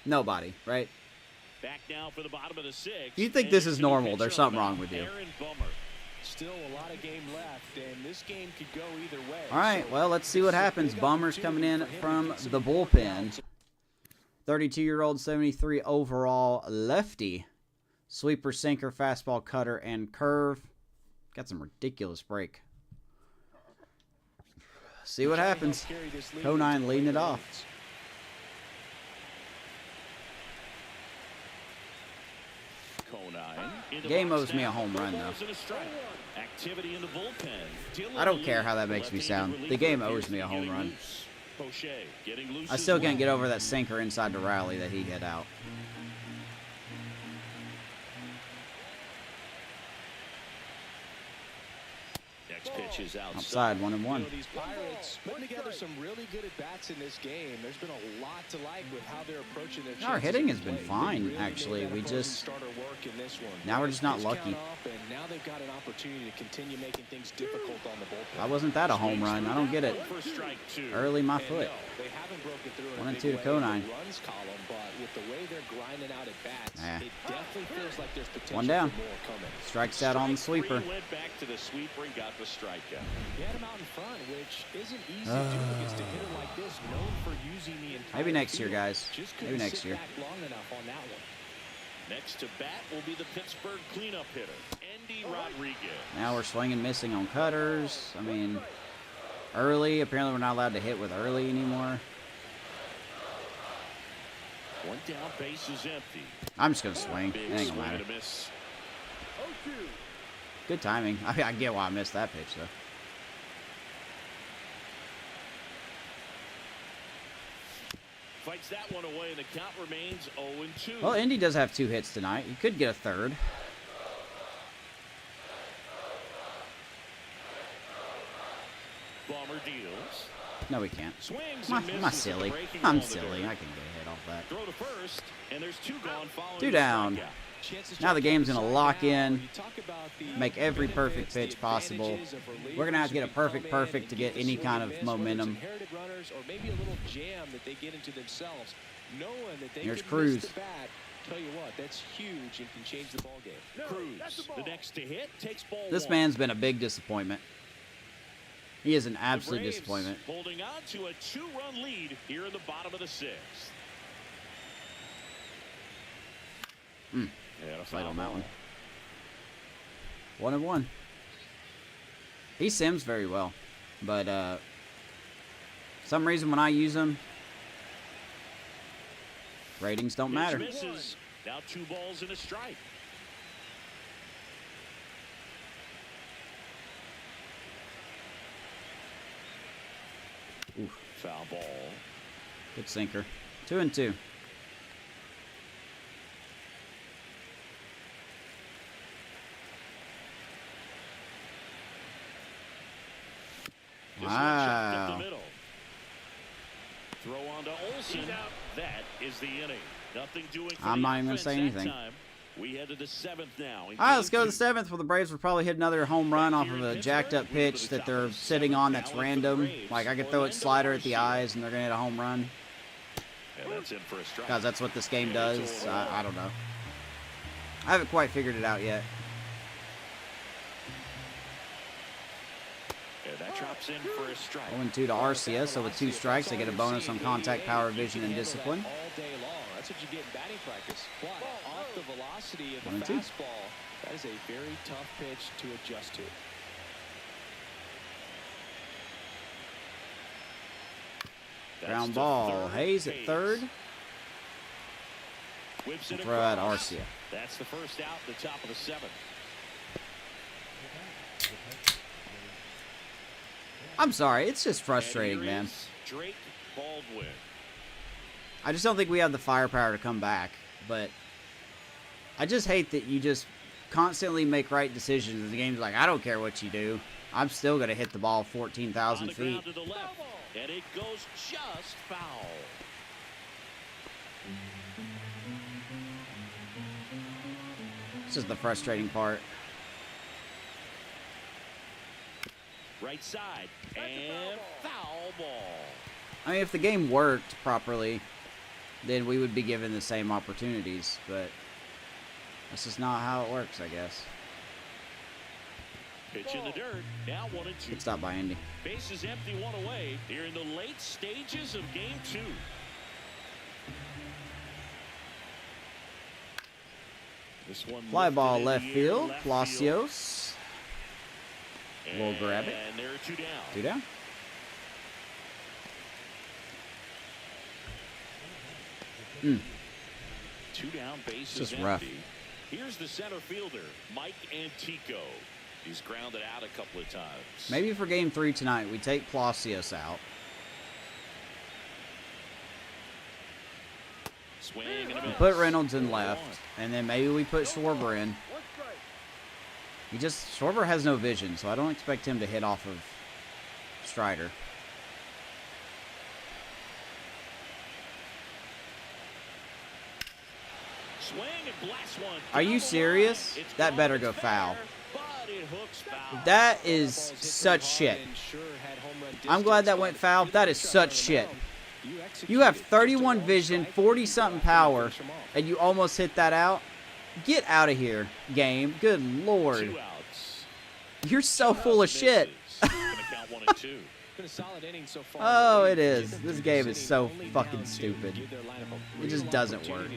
[SPEAKER 1] Nobody, right?
[SPEAKER 2] Back now for the bottom of the 6th.
[SPEAKER 1] If you think this is normal, there's something wrong with you.
[SPEAKER 3] Still a lot of game left, and this game could go either way.
[SPEAKER 1] All right, well, let's see what happens. Bummer's coming in from the bullpen. 32-year-old, 73 overall lefty. Sweeper, sinker, fastball, cutter, and curve. Got some ridiculous break. See what happens. Conine leading it off. Game owes me a home run, though. I don't care how that makes me sound. The game owes me a home run. I still can't get over that sinker inside to Riley that he hit out.
[SPEAKER 2] Next pitch is
[SPEAKER 1] outside, 1-1.
[SPEAKER 3] You know, these Pirates putting together some really good at-bats in this game. There's been a lot to like with how they're approaching their chances.
[SPEAKER 1] Our hitting has been fine, actually. We just now we're just not lucky.
[SPEAKER 3] And now they've got an opportunity to continue making things difficult on the bullpen.
[SPEAKER 1] Why wasn't that a home run? I don't get it. Early my foot.
[SPEAKER 3] They haven't broken through
[SPEAKER 1] 1-2 to Conine.
[SPEAKER 3] Runs column, but with the way they're grinding out at bats, it definitely feels like there's potential
[SPEAKER 1] 1 down.
[SPEAKER 3] for more coming.
[SPEAKER 1] Strikes out on the sweeper.
[SPEAKER 2] Went back to the sweeper and got the strikeout.
[SPEAKER 3] He had him out in front, which isn't easy to do against a hitter like this, known for using the entire
[SPEAKER 1] Maybe next year,
[SPEAKER 3] field.
[SPEAKER 1] guys.
[SPEAKER 3] Just
[SPEAKER 1] Maybe next
[SPEAKER 3] sit
[SPEAKER 1] year.
[SPEAKER 3] back long enough on that one.
[SPEAKER 2] Next to bat will be the Pittsburgh cleanup hitter, Andy Rodriguez.
[SPEAKER 1] Now we're swinging, missing on cutters. I mean, early. Apparently, we're not allowed to hit with early anymore.
[SPEAKER 2] One down, base is empty.
[SPEAKER 1] I'm just gonna swing. It ain't gonna matter. Good timing. I mean, I get why I missed that pitch though.
[SPEAKER 2] Fights that one away, and the count remains 0-2.
[SPEAKER 1] Well, Indy does have 2 hits tonight. He could get a third.
[SPEAKER 2] Bomber deals.
[SPEAKER 1] No, we can't.
[SPEAKER 2] Swings
[SPEAKER 1] Am
[SPEAKER 2] and
[SPEAKER 1] I
[SPEAKER 2] misses
[SPEAKER 1] silly?
[SPEAKER 2] with the breaking
[SPEAKER 1] I'm
[SPEAKER 2] ball to
[SPEAKER 1] silly.
[SPEAKER 2] dirt.
[SPEAKER 1] I can get a hit off that.
[SPEAKER 2] Throw to first, and there's 2 gone following
[SPEAKER 1] 2
[SPEAKER 2] the
[SPEAKER 1] down.
[SPEAKER 2] strikeout.
[SPEAKER 1] Now the game's gonna lock in. Make every perfect pitch possible. We're gonna have to get a perfect to get any kind of momentum. Here's Cruz.
[SPEAKER 3] Tell you what, that's huge and can change the ball game.
[SPEAKER 2] Cruz, the next to hit, takes ball
[SPEAKER 1] This
[SPEAKER 2] 1.
[SPEAKER 1] man's been a big disappointment. He is an
[SPEAKER 2] The
[SPEAKER 1] absolute
[SPEAKER 2] Braves
[SPEAKER 1] disappointment.
[SPEAKER 2] holding on to a 2-run lead here in the bottom of the 6th. And a
[SPEAKER 1] Fight
[SPEAKER 2] foul
[SPEAKER 1] on that
[SPEAKER 2] ball.
[SPEAKER 1] one. 1-1. He sims very well, but some reason when I use him, ratings don't matter.
[SPEAKER 2] Pitch misses. Now 2 balls and a strike.
[SPEAKER 1] Oof.
[SPEAKER 2] Foul ball.
[SPEAKER 1] Good sinker. 2-2.
[SPEAKER 2] This one chopped up
[SPEAKER 1] Wow.
[SPEAKER 2] the middle. Throw on to Olsen. That is the inning. Nothing doing for
[SPEAKER 1] I'm
[SPEAKER 2] the
[SPEAKER 1] not even gonna
[SPEAKER 2] offense
[SPEAKER 1] say
[SPEAKER 2] that
[SPEAKER 1] anything.
[SPEAKER 2] time. We head to the 7th now.
[SPEAKER 1] All right, let's go to the 7th, where the Braves will probably hit another home run off of a jacked-up pitch that they're sitting on that's random. Like, I could throw it slider at the eyes, and they're going to hit a home run.
[SPEAKER 2] And that's in for a strike.
[SPEAKER 1] Because that's what this game does. I don't know. I haven't quite figured it out yet.
[SPEAKER 2] And that drops in for a strike.
[SPEAKER 1] 0-2 to Arcia, so with 2 strikes, they get a bonus on contact, power, vision, and discipline.
[SPEAKER 3] All day long. That's what you get in batting practice. But off the velocity of the
[SPEAKER 1] 1-2.
[SPEAKER 3] fastball, that is a very tough pitch to adjust to.
[SPEAKER 1] Ground ball. Hayes at third.
[SPEAKER 2] Whips
[SPEAKER 1] And
[SPEAKER 2] it
[SPEAKER 1] throw out
[SPEAKER 2] across.
[SPEAKER 1] Arcia.
[SPEAKER 2] That's the first out, the top of the 7th.
[SPEAKER 1] I'm sorry, it's just frustrating,
[SPEAKER 2] And here
[SPEAKER 1] man.
[SPEAKER 2] is Drake Baldwin.
[SPEAKER 1] I just don't think we have the firepower to come back, but I just hate that you just constantly make right decisions and the game's like, I don't care what you do. I'm still going to hit the ball 14,000
[SPEAKER 2] On the
[SPEAKER 1] feet.
[SPEAKER 2] ground to the left, and it goes just foul.
[SPEAKER 1] This is the frustrating part.
[SPEAKER 2] Right side, and foul ball.
[SPEAKER 1] I mean, if the game worked properly, then we would be given the same opportunities, but that's just not how it works, I guess.
[SPEAKER 2] Pitch in the dirt, now 1-2.
[SPEAKER 1] Good stop by Indy.
[SPEAKER 2] Base is empty, 1 away here in the late stages of game 2. This one
[SPEAKER 1] Fly ball
[SPEAKER 2] lifted in
[SPEAKER 1] left
[SPEAKER 2] the air,
[SPEAKER 1] field.
[SPEAKER 2] left
[SPEAKER 1] Palacios. We'll grab it.
[SPEAKER 2] And there are 2 down.
[SPEAKER 1] 2 down. Mm.
[SPEAKER 2] 2 down, base
[SPEAKER 1] Just
[SPEAKER 2] is
[SPEAKER 1] rough.
[SPEAKER 2] empty. Here's the center fielder, Mike Antico. He's grounded out a couple of times.
[SPEAKER 1] Maybe for game 3 tonight, we take Palacios out.
[SPEAKER 2] Swing and a
[SPEAKER 1] We
[SPEAKER 2] miss.
[SPEAKER 1] put Reynolds in left, and then maybe we put Schwarber in.
[SPEAKER 4] One strike.
[SPEAKER 1] Schwarber has no vision, so I don't expect him to hit off of Strider.
[SPEAKER 2] Swing and blast one.
[SPEAKER 1] Are you serious? That better go foul. That is such shit. I'm glad that went foul. That is such shit. You have 31 vision, 40-something power, and you almost hit that out? Get out of here, game. Good Lord. You're so full of shit. Oh, it is. This game is so fucking stupid. It just doesn't work.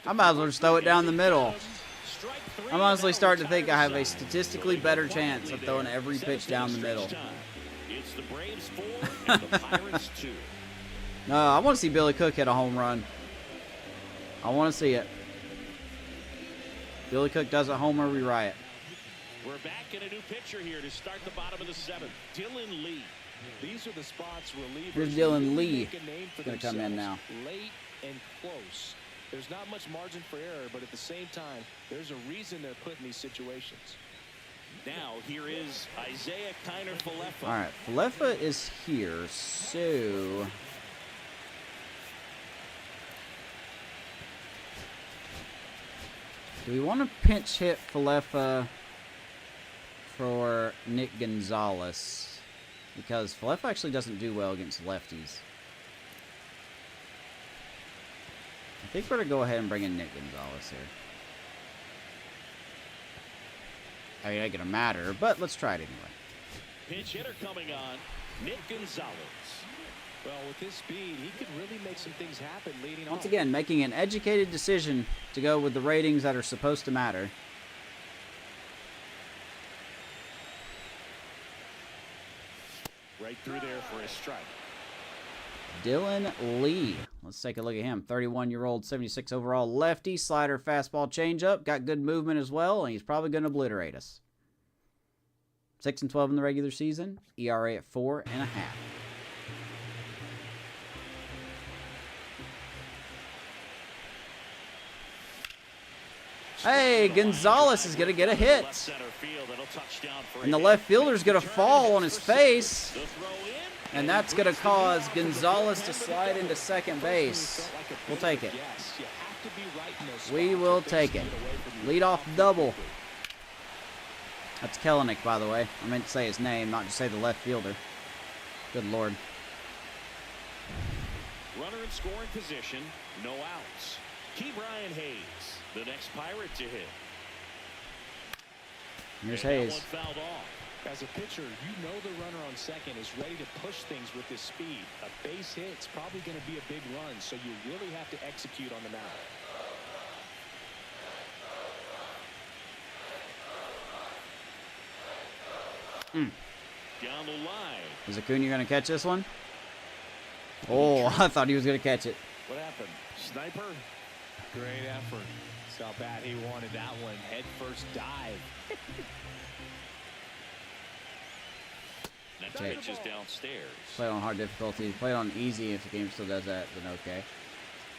[SPEAKER 1] I might as well just throw it down the middle. I'm honestly starting to think I have a statistically better chance of throwing every pitch down the middle.
[SPEAKER 2] It's the Braves 4 and the Pirates 2.
[SPEAKER 1] No, I want to see Billy Cook hit a home run. I want to see it. Billy Cook does a homer, we riot.
[SPEAKER 2] We're back in a new pitcher here to start the bottom of the 7th. Dylan Lee.
[SPEAKER 3] These are the spots relievers.
[SPEAKER 1] Here's Dylan Lee. Going to come in now.
[SPEAKER 3] Late and close. There's not much margin for error, but at the same time, there's a reason they're put in these situations.
[SPEAKER 2] Now, here is Isaiah Kiner-Falefa.
[SPEAKER 1] All right, Falefa is here, so... do we want to pinch hit Falefa for Nick Gonzalez? Because Falefa actually doesn't do well against lefties. I think we're going to go ahead and bring in Nick Gonzalez here. I mean, it ain't going to matter, but let's try it anyway.
[SPEAKER 2] Pinch hitter coming on, Nick Gonzalez.
[SPEAKER 3] Well, with his speed, he could really make some things happen leading
[SPEAKER 1] Once again, making an educated decision to go with the ratings that are supposed to matter.
[SPEAKER 2] Right through there for a strike.
[SPEAKER 1] Dylan Lee. Let's take a look at him. 31-year-old, 76 overall lefty. Slider, fastball, changeup. Got good movement as well, and he's probably going to obliterate us. 6-12 in the regular season. ERA at 4.5. Hey, Gonzalez is going to get a hit. And the left fielder's going to fall on his face. And that's going to cause Gonzalez to slide into second base. We'll take it. We will take it. Leadoff double. That's Kellenic, by the way. I meant to say his name, not just say the left fielder. Good Lord.
[SPEAKER 2] Runner in scoring position, no outs. Key Brian Hayes, the next Pirate to hit.
[SPEAKER 1] Here's Hayes.
[SPEAKER 2] Fouled off.
[SPEAKER 3] As a pitcher, you know the runner on second is ready to push things with his speed. A base hit's probably going to be a big run, so you really have to execute on the mound.
[SPEAKER 2] Down the line.
[SPEAKER 1] Is Acuna going to catch this one? Oh, I thought he was going to catch it.
[SPEAKER 2] What happened? Sniper?
[SPEAKER 3] Great effort. Saw how bad he wanted that one. Head first dive.
[SPEAKER 2] That pitch is downstairs.
[SPEAKER 1] Play on hard difficulty. Play on easy. If the game still does that, then okay.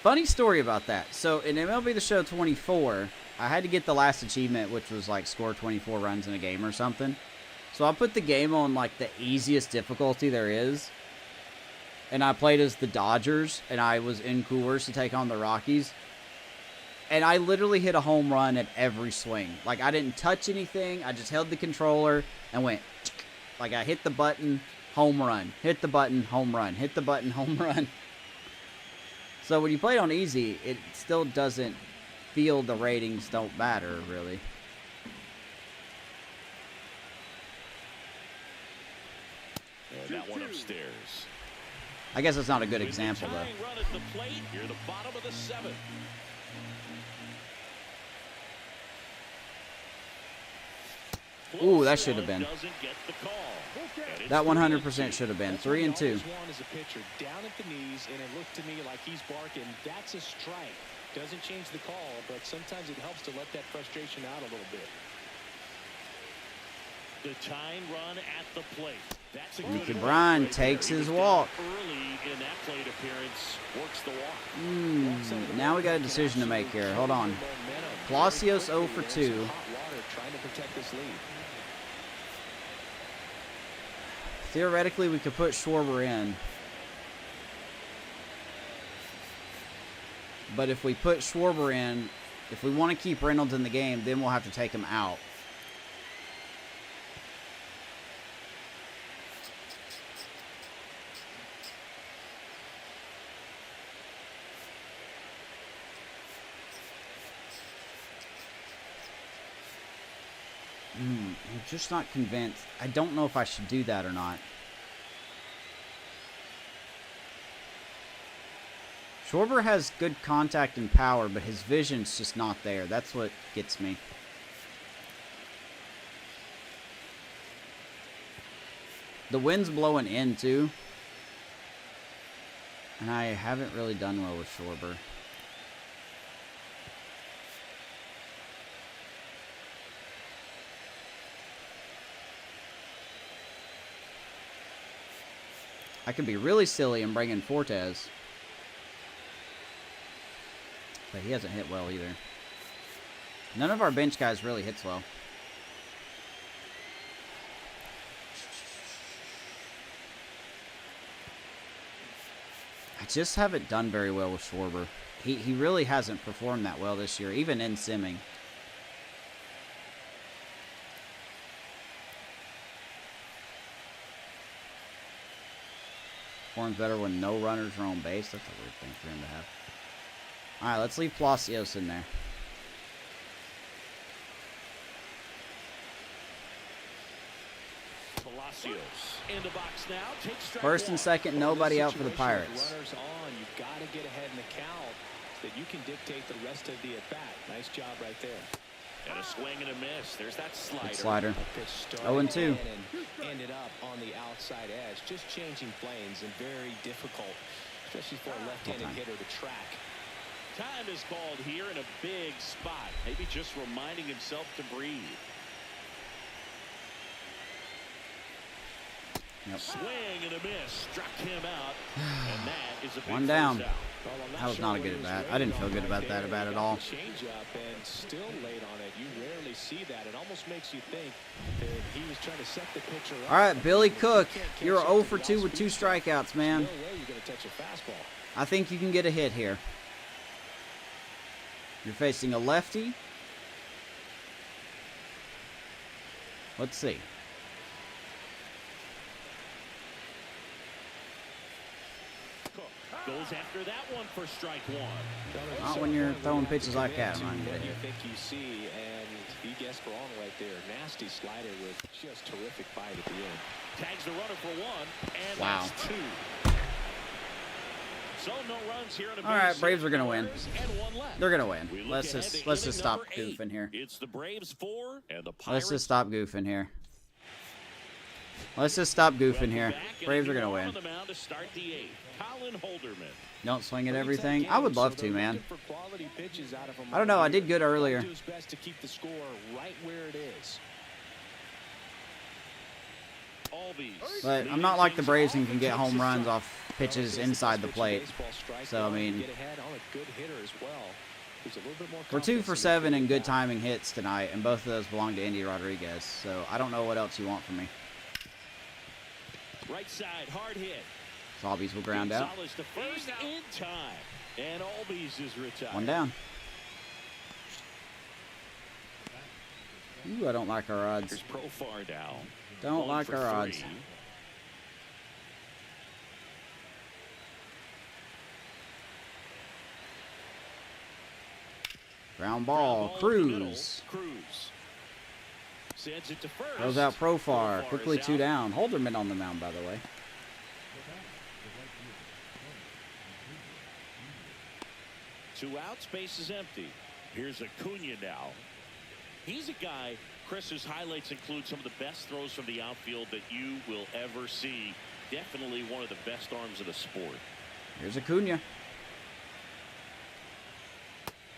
[SPEAKER 1] Funny story about that. So in MLB The Show 24, I had to get the last achievement, which was like score 24 runs in a game or something. So I put the game on like the easiest difficulty there is. And I played as the Dodgers, and I was in Coors to take on the Rockies. And I literally hit a home run at every swing. Like, I didn't touch anything. I just held the controller and went, like, I hit the button, home run. Hit the button, home run. Hit the button, home run. So when you play it on easy, it still doesn't feel the ratings don't matter, really.
[SPEAKER 2] That one upstairs.
[SPEAKER 1] I guess it's not a good example, though.
[SPEAKER 2] Run at the plate. You're the bottom of the 7th.
[SPEAKER 1] Ooh, that should have been. That 100% should have been. 3-2.
[SPEAKER 3] As a pitcher, down at the knees, and it looked to me like he's barking. That's a strike. Doesn't change the call, but sometimes it helps to let that frustration out a little bit.
[SPEAKER 2] The tying run at the plate. That's a
[SPEAKER 1] Nicky
[SPEAKER 2] good
[SPEAKER 1] Bryan takes his walk.
[SPEAKER 2] Early in that plate appearance, works the walk.
[SPEAKER 1] Now we got a decision to make here. Hold on. Palacios 0 for 2. Theoretically, we could put Schwarber in. But if we put Schwarber in, if we want to keep Reynolds in the game, then we'll have to take him out. I'm just not convinced. I don't know if I should do that or not. Schwarber has good contact and power, but his vision's just not there. That's what gets me. The wind's blowing in, too. And I haven't really done well with Schwarber. I could be really silly and bring in Fortes. But he hasn't hit well either. None of our bench guys really hits well. I just haven't done very well with Schwarber. He really hasn't performed that well this year, even in simming. Performs better when no runners are on base. That's a weird thing for him to have. Alright, let's leave Palacios in there.
[SPEAKER 2] Palacios in the box now. Takes strike
[SPEAKER 1] First and second, nobody out for the Pirates.
[SPEAKER 3] Runners on, you've got to get ahead in the count so that you can dictate the rest of the at-bat. Nice job right there.
[SPEAKER 2] And a swing and a miss. There's that slider.
[SPEAKER 1] Good slider.
[SPEAKER 3] 0-2. Ended up on the outside edge. Just changing planes and very difficult, especially for a left-handed hitter to track.
[SPEAKER 2] Time is called here in a big spot. Maybe just reminding himself to breathe.
[SPEAKER 1] Yep.
[SPEAKER 2] Swing and a miss. Struck him out. And that is a big
[SPEAKER 1] One down.
[SPEAKER 2] first out.
[SPEAKER 1] That was not a good at bat. I didn't feel good about that at all.
[SPEAKER 3] Change up and still late on it. You rarely see that. It almost makes you think that he was trying to set the pitcher up.
[SPEAKER 1] All right, Billy Cook, you're 0 for 2 with 2 strikeouts, man.
[SPEAKER 3] No way you're going to touch a fastball.
[SPEAKER 1] I think you can get a hit here. You're facing a lefty. Let's see.
[SPEAKER 2] Goes after that one for strike one.
[SPEAKER 1] Not when you're throwing pitches like that, man.
[SPEAKER 3] What do you think you see? And he guessed wrong right there. Nasty slider with just terrific bite at the end.
[SPEAKER 2] Tags the runner for one, and
[SPEAKER 1] Wow.
[SPEAKER 2] that's 2. So no runs here in a
[SPEAKER 1] All right, Braves are gonna win.
[SPEAKER 2] and one left.
[SPEAKER 1] They're gonna win.
[SPEAKER 2] We look
[SPEAKER 1] Let's
[SPEAKER 2] ahead
[SPEAKER 1] just
[SPEAKER 2] to inning
[SPEAKER 1] stop
[SPEAKER 2] number 8.
[SPEAKER 1] goofing here.
[SPEAKER 2] It's the Braves 4 and the Pirates.
[SPEAKER 1] Let's just stop goofing here. Let's just stop goofing here. Braves are gonna win.
[SPEAKER 2] On the mound to start the 8th. Colin Holderman.
[SPEAKER 1] Don't swing at everything. I would love to, man. I don't know. I did good earlier.
[SPEAKER 3] Do his best to keep the score right where it is.
[SPEAKER 1] But I'm not like the Braves and can get home runs off pitches inside the plate. So, I mean, we're 2 for 7 in good timing hits tonight, and both of those belong to Andy Rodriguez. So I don't know what else you want from me.
[SPEAKER 2] Right side, hard hit.
[SPEAKER 1] Albies will ground out.
[SPEAKER 2] Gonzalez to first in time, and Albies is retired.
[SPEAKER 1] 1 down. Ooh, I don't like our odds.
[SPEAKER 2] Here's Profar now.
[SPEAKER 1] Don't
[SPEAKER 2] 1
[SPEAKER 1] like
[SPEAKER 2] for
[SPEAKER 1] our odds.
[SPEAKER 2] 3.
[SPEAKER 1] Ground ball. Cruz.
[SPEAKER 2] Cruz. Sends it to first.
[SPEAKER 1] Goes out Profar.
[SPEAKER 2] Profar
[SPEAKER 1] Quickly
[SPEAKER 2] is
[SPEAKER 1] 2
[SPEAKER 2] out.
[SPEAKER 1] down. Holderman on the mound, by the way.
[SPEAKER 2] Two outs, base is empty. Here's Acuna now. He's a guy, Chris's highlights include some of the best throws from the outfield that you will ever see. Definitely one of the best arms of the sport.
[SPEAKER 1] Here's Acuna.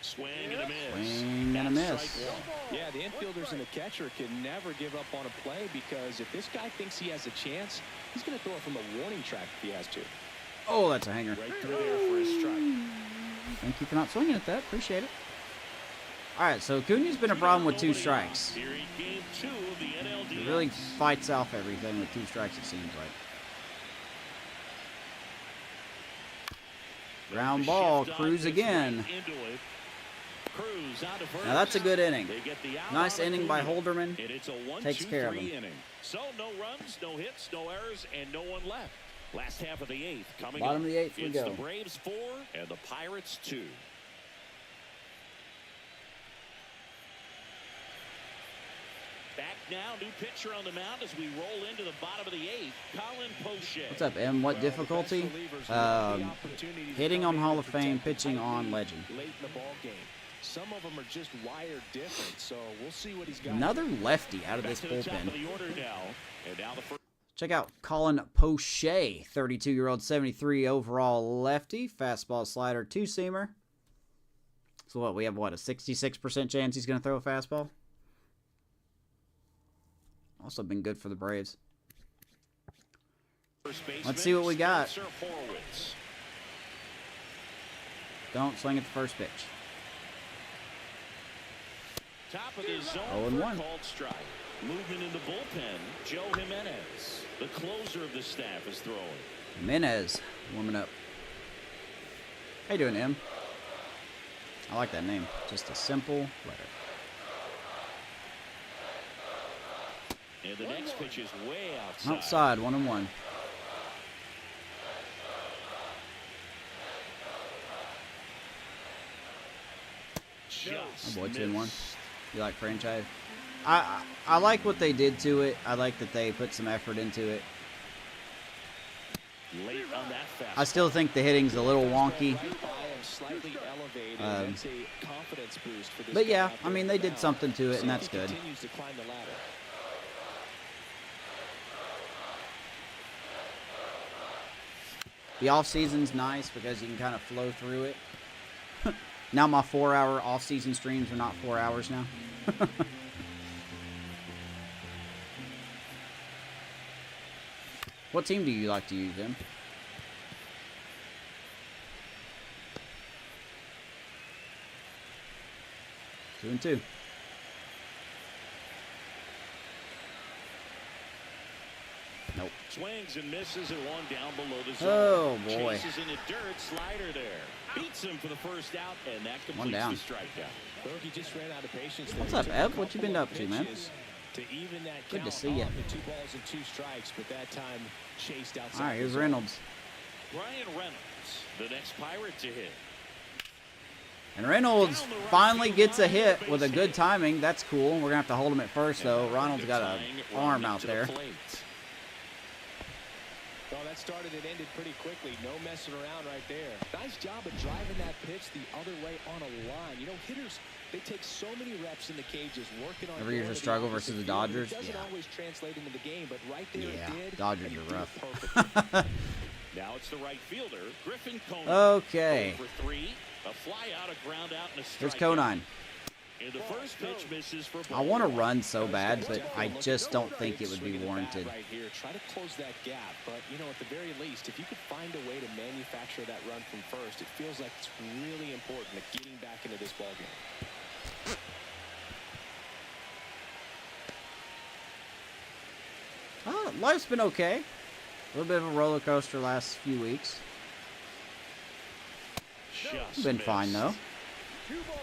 [SPEAKER 2] Swing and a miss.
[SPEAKER 1] Swing and a
[SPEAKER 2] That's
[SPEAKER 1] miss.
[SPEAKER 2] strike one.
[SPEAKER 3] Yeah, the infielders and the catcher can never give up on a play because if this guy thinks he has a chance, he's going to throw it from a warning track if he has to.
[SPEAKER 1] Oh, that's a hanger.
[SPEAKER 2] Right through there for his strike.
[SPEAKER 1] Thank you for not swinging at that. Appreciate it. All right, so Acuña's been a problem with 2 strikes.
[SPEAKER 2] Here in game 2 of the NLDS.
[SPEAKER 1] He really fights off everything with 2 strikes, it seems like. Ground ball, Cruz again. Now that's a good inning. Nice inning by Holderman. Takes care of him.
[SPEAKER 2] So no runs, no hits, no errors, and no one left. Last half of the 8th coming
[SPEAKER 1] Bottom
[SPEAKER 2] up.
[SPEAKER 1] of the 8th we
[SPEAKER 2] it's
[SPEAKER 1] go.
[SPEAKER 2] the Braves 4 and the Pirates 2. Back now, new pitcher on the mound as we roll into the bottom of the 8th. Colin Poche.
[SPEAKER 1] What's up, M? What difficulty? Hitting on Hall of Fame, pitching on Legend.
[SPEAKER 3] Late in the ball game. Some of them are just wired different, so we'll see what he's got.
[SPEAKER 1] Another lefty out of
[SPEAKER 2] Back
[SPEAKER 1] this
[SPEAKER 2] to the top
[SPEAKER 1] bullpen.
[SPEAKER 2] of the order now. And now the first.
[SPEAKER 1] Check out Colin Poche, 32-year-old, 73 overall lefty. Fastball, slider, 2-seamer. So what, we have, what, a 66% chance he's going to throw a fastball? Also been good for the Braves. Let's see what we got. Don't swing at the first pitch.
[SPEAKER 2] Top of the zone
[SPEAKER 1] 0-1.
[SPEAKER 2] called strike. Movement in the bullpen. Joe Jimenez, the closer of the staff, is throwing.
[SPEAKER 1] Jimenez warming up. How you doing, M? I like that name. Just a simple letter.
[SPEAKER 2] And the next pitch is way outside.
[SPEAKER 1] Outside, 1-1.
[SPEAKER 2] Just
[SPEAKER 1] Oh boy, 2-1.
[SPEAKER 2] missed.
[SPEAKER 1] You like franchise? I like what they did to it. I like that they put some effort into it.
[SPEAKER 2] Late on that fastball.
[SPEAKER 1] I still think the hitting's a little wonky.
[SPEAKER 3] Slightly elevated. That's a confidence boost for this
[SPEAKER 1] But
[SPEAKER 3] guy
[SPEAKER 1] yeah,
[SPEAKER 3] out
[SPEAKER 1] I
[SPEAKER 3] there
[SPEAKER 1] mean,
[SPEAKER 3] on
[SPEAKER 1] they
[SPEAKER 3] the
[SPEAKER 1] did
[SPEAKER 3] mound.
[SPEAKER 1] something to it, and that's
[SPEAKER 3] He
[SPEAKER 1] good.
[SPEAKER 3] continues to climb the ladder.
[SPEAKER 1] The off-season's nice because you can kind of flow through it. Now my 4-hour off-season streams are not 4 hours now. What team do you like to use, Em? Two and two. Nope.
[SPEAKER 2] Swings and misses and one down below the zone.
[SPEAKER 1] Oh, boy.
[SPEAKER 2] Chases into dirt, slider there. Beats him for the first out, and that
[SPEAKER 1] One
[SPEAKER 2] completes
[SPEAKER 1] down.
[SPEAKER 2] the strikeout.
[SPEAKER 3] Berkey just ran out of patience there.
[SPEAKER 1] What's
[SPEAKER 3] He
[SPEAKER 1] up,
[SPEAKER 3] took
[SPEAKER 1] Ev?
[SPEAKER 3] a
[SPEAKER 1] What you been
[SPEAKER 3] couple
[SPEAKER 1] up
[SPEAKER 3] of
[SPEAKER 1] to, man?
[SPEAKER 3] pitches to even that
[SPEAKER 1] Good to
[SPEAKER 3] count
[SPEAKER 1] see ya.
[SPEAKER 3] off at 2 balls and 2 strikes, but that time chased outside.
[SPEAKER 1] All right, here's
[SPEAKER 3] the zone.
[SPEAKER 1] Reynolds.
[SPEAKER 2] Brian Reynolds, the next Pirate to hit.
[SPEAKER 1] And Reynolds finally gets a hit with a good timing. That's cool. We're going to have to hold him at first, though. Ronald's got an arm out there.
[SPEAKER 3] Well, that started and ended pretty quickly. No messing around right there. Nice job of driving that pitch the other way on a line. You know, hitters, they take so many reps in the cages, working on.
[SPEAKER 1] Every year's a struggle versus the Dodgers.
[SPEAKER 3] It doesn't
[SPEAKER 1] Yeah.
[SPEAKER 3] always translate into the game, but right there
[SPEAKER 1] Yeah,
[SPEAKER 3] it did.
[SPEAKER 1] Dodgers
[SPEAKER 3] and
[SPEAKER 1] are
[SPEAKER 3] he did it
[SPEAKER 1] rough.
[SPEAKER 3] perfectly.
[SPEAKER 2] Now it's the right fielder, Griffin Conine.
[SPEAKER 1] Okay.
[SPEAKER 2] 0 for 3, a fly out, a ground out, and a strikeout.
[SPEAKER 1] Here's Conine.
[SPEAKER 2] And the first pitch misses for
[SPEAKER 1] I want to run so bad, but I just don't think it would be
[SPEAKER 3] Swinging the bat
[SPEAKER 1] warranted.
[SPEAKER 3] right here. Try to close that gap, but you know, at the very least, if you could find a way to manufacture that run from first, it feels like it's really important at getting back into this ball game.
[SPEAKER 1] Life's been okay. A little bit of a roller coaster last few weeks.
[SPEAKER 2] Just
[SPEAKER 1] Been
[SPEAKER 2] missed.
[SPEAKER 1] fine, though.
[SPEAKER 4] 2 balls,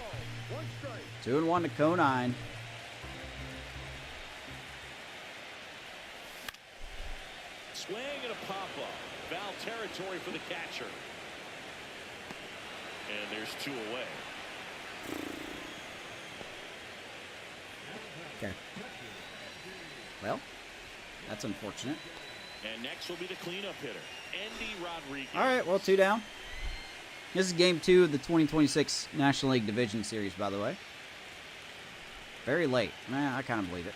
[SPEAKER 4] 1 strike.
[SPEAKER 1] 2-1 to Conine.
[SPEAKER 2] Swing and a pop-up. Foul territory for the catcher. And there's 2 away.
[SPEAKER 1] Okay. Well, that's unfortunate.
[SPEAKER 2] And next will be the cleanup hitter, Andy Rodriguez.
[SPEAKER 1] All right, well, 2 down. This is game 2 of the 2026 National League Division Series, by the way. Very late. I kind of believe it.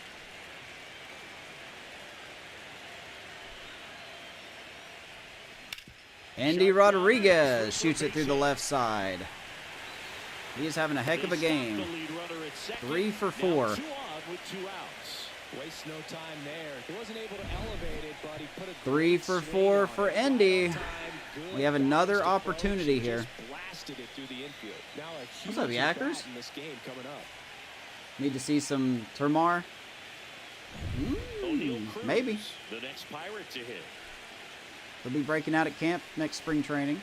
[SPEAKER 1] Andy Rodriguez shoots it through the left side. He is having a heck of a game. 3 for 4.
[SPEAKER 3] 2 on with 2 outs. Waste no time there. He wasn't able to elevate it, but he put a
[SPEAKER 1] 3 for 4 for Indy. We have another opportunity here.
[SPEAKER 3] Blasted it through the infield. Now a
[SPEAKER 1] What's up,
[SPEAKER 3] huge
[SPEAKER 1] Yackers?
[SPEAKER 3] in this game coming up.
[SPEAKER 1] Need to see some Termar. Maybe.
[SPEAKER 2] The next Pirate to hit.
[SPEAKER 1] He'll be breaking out at camp next spring training.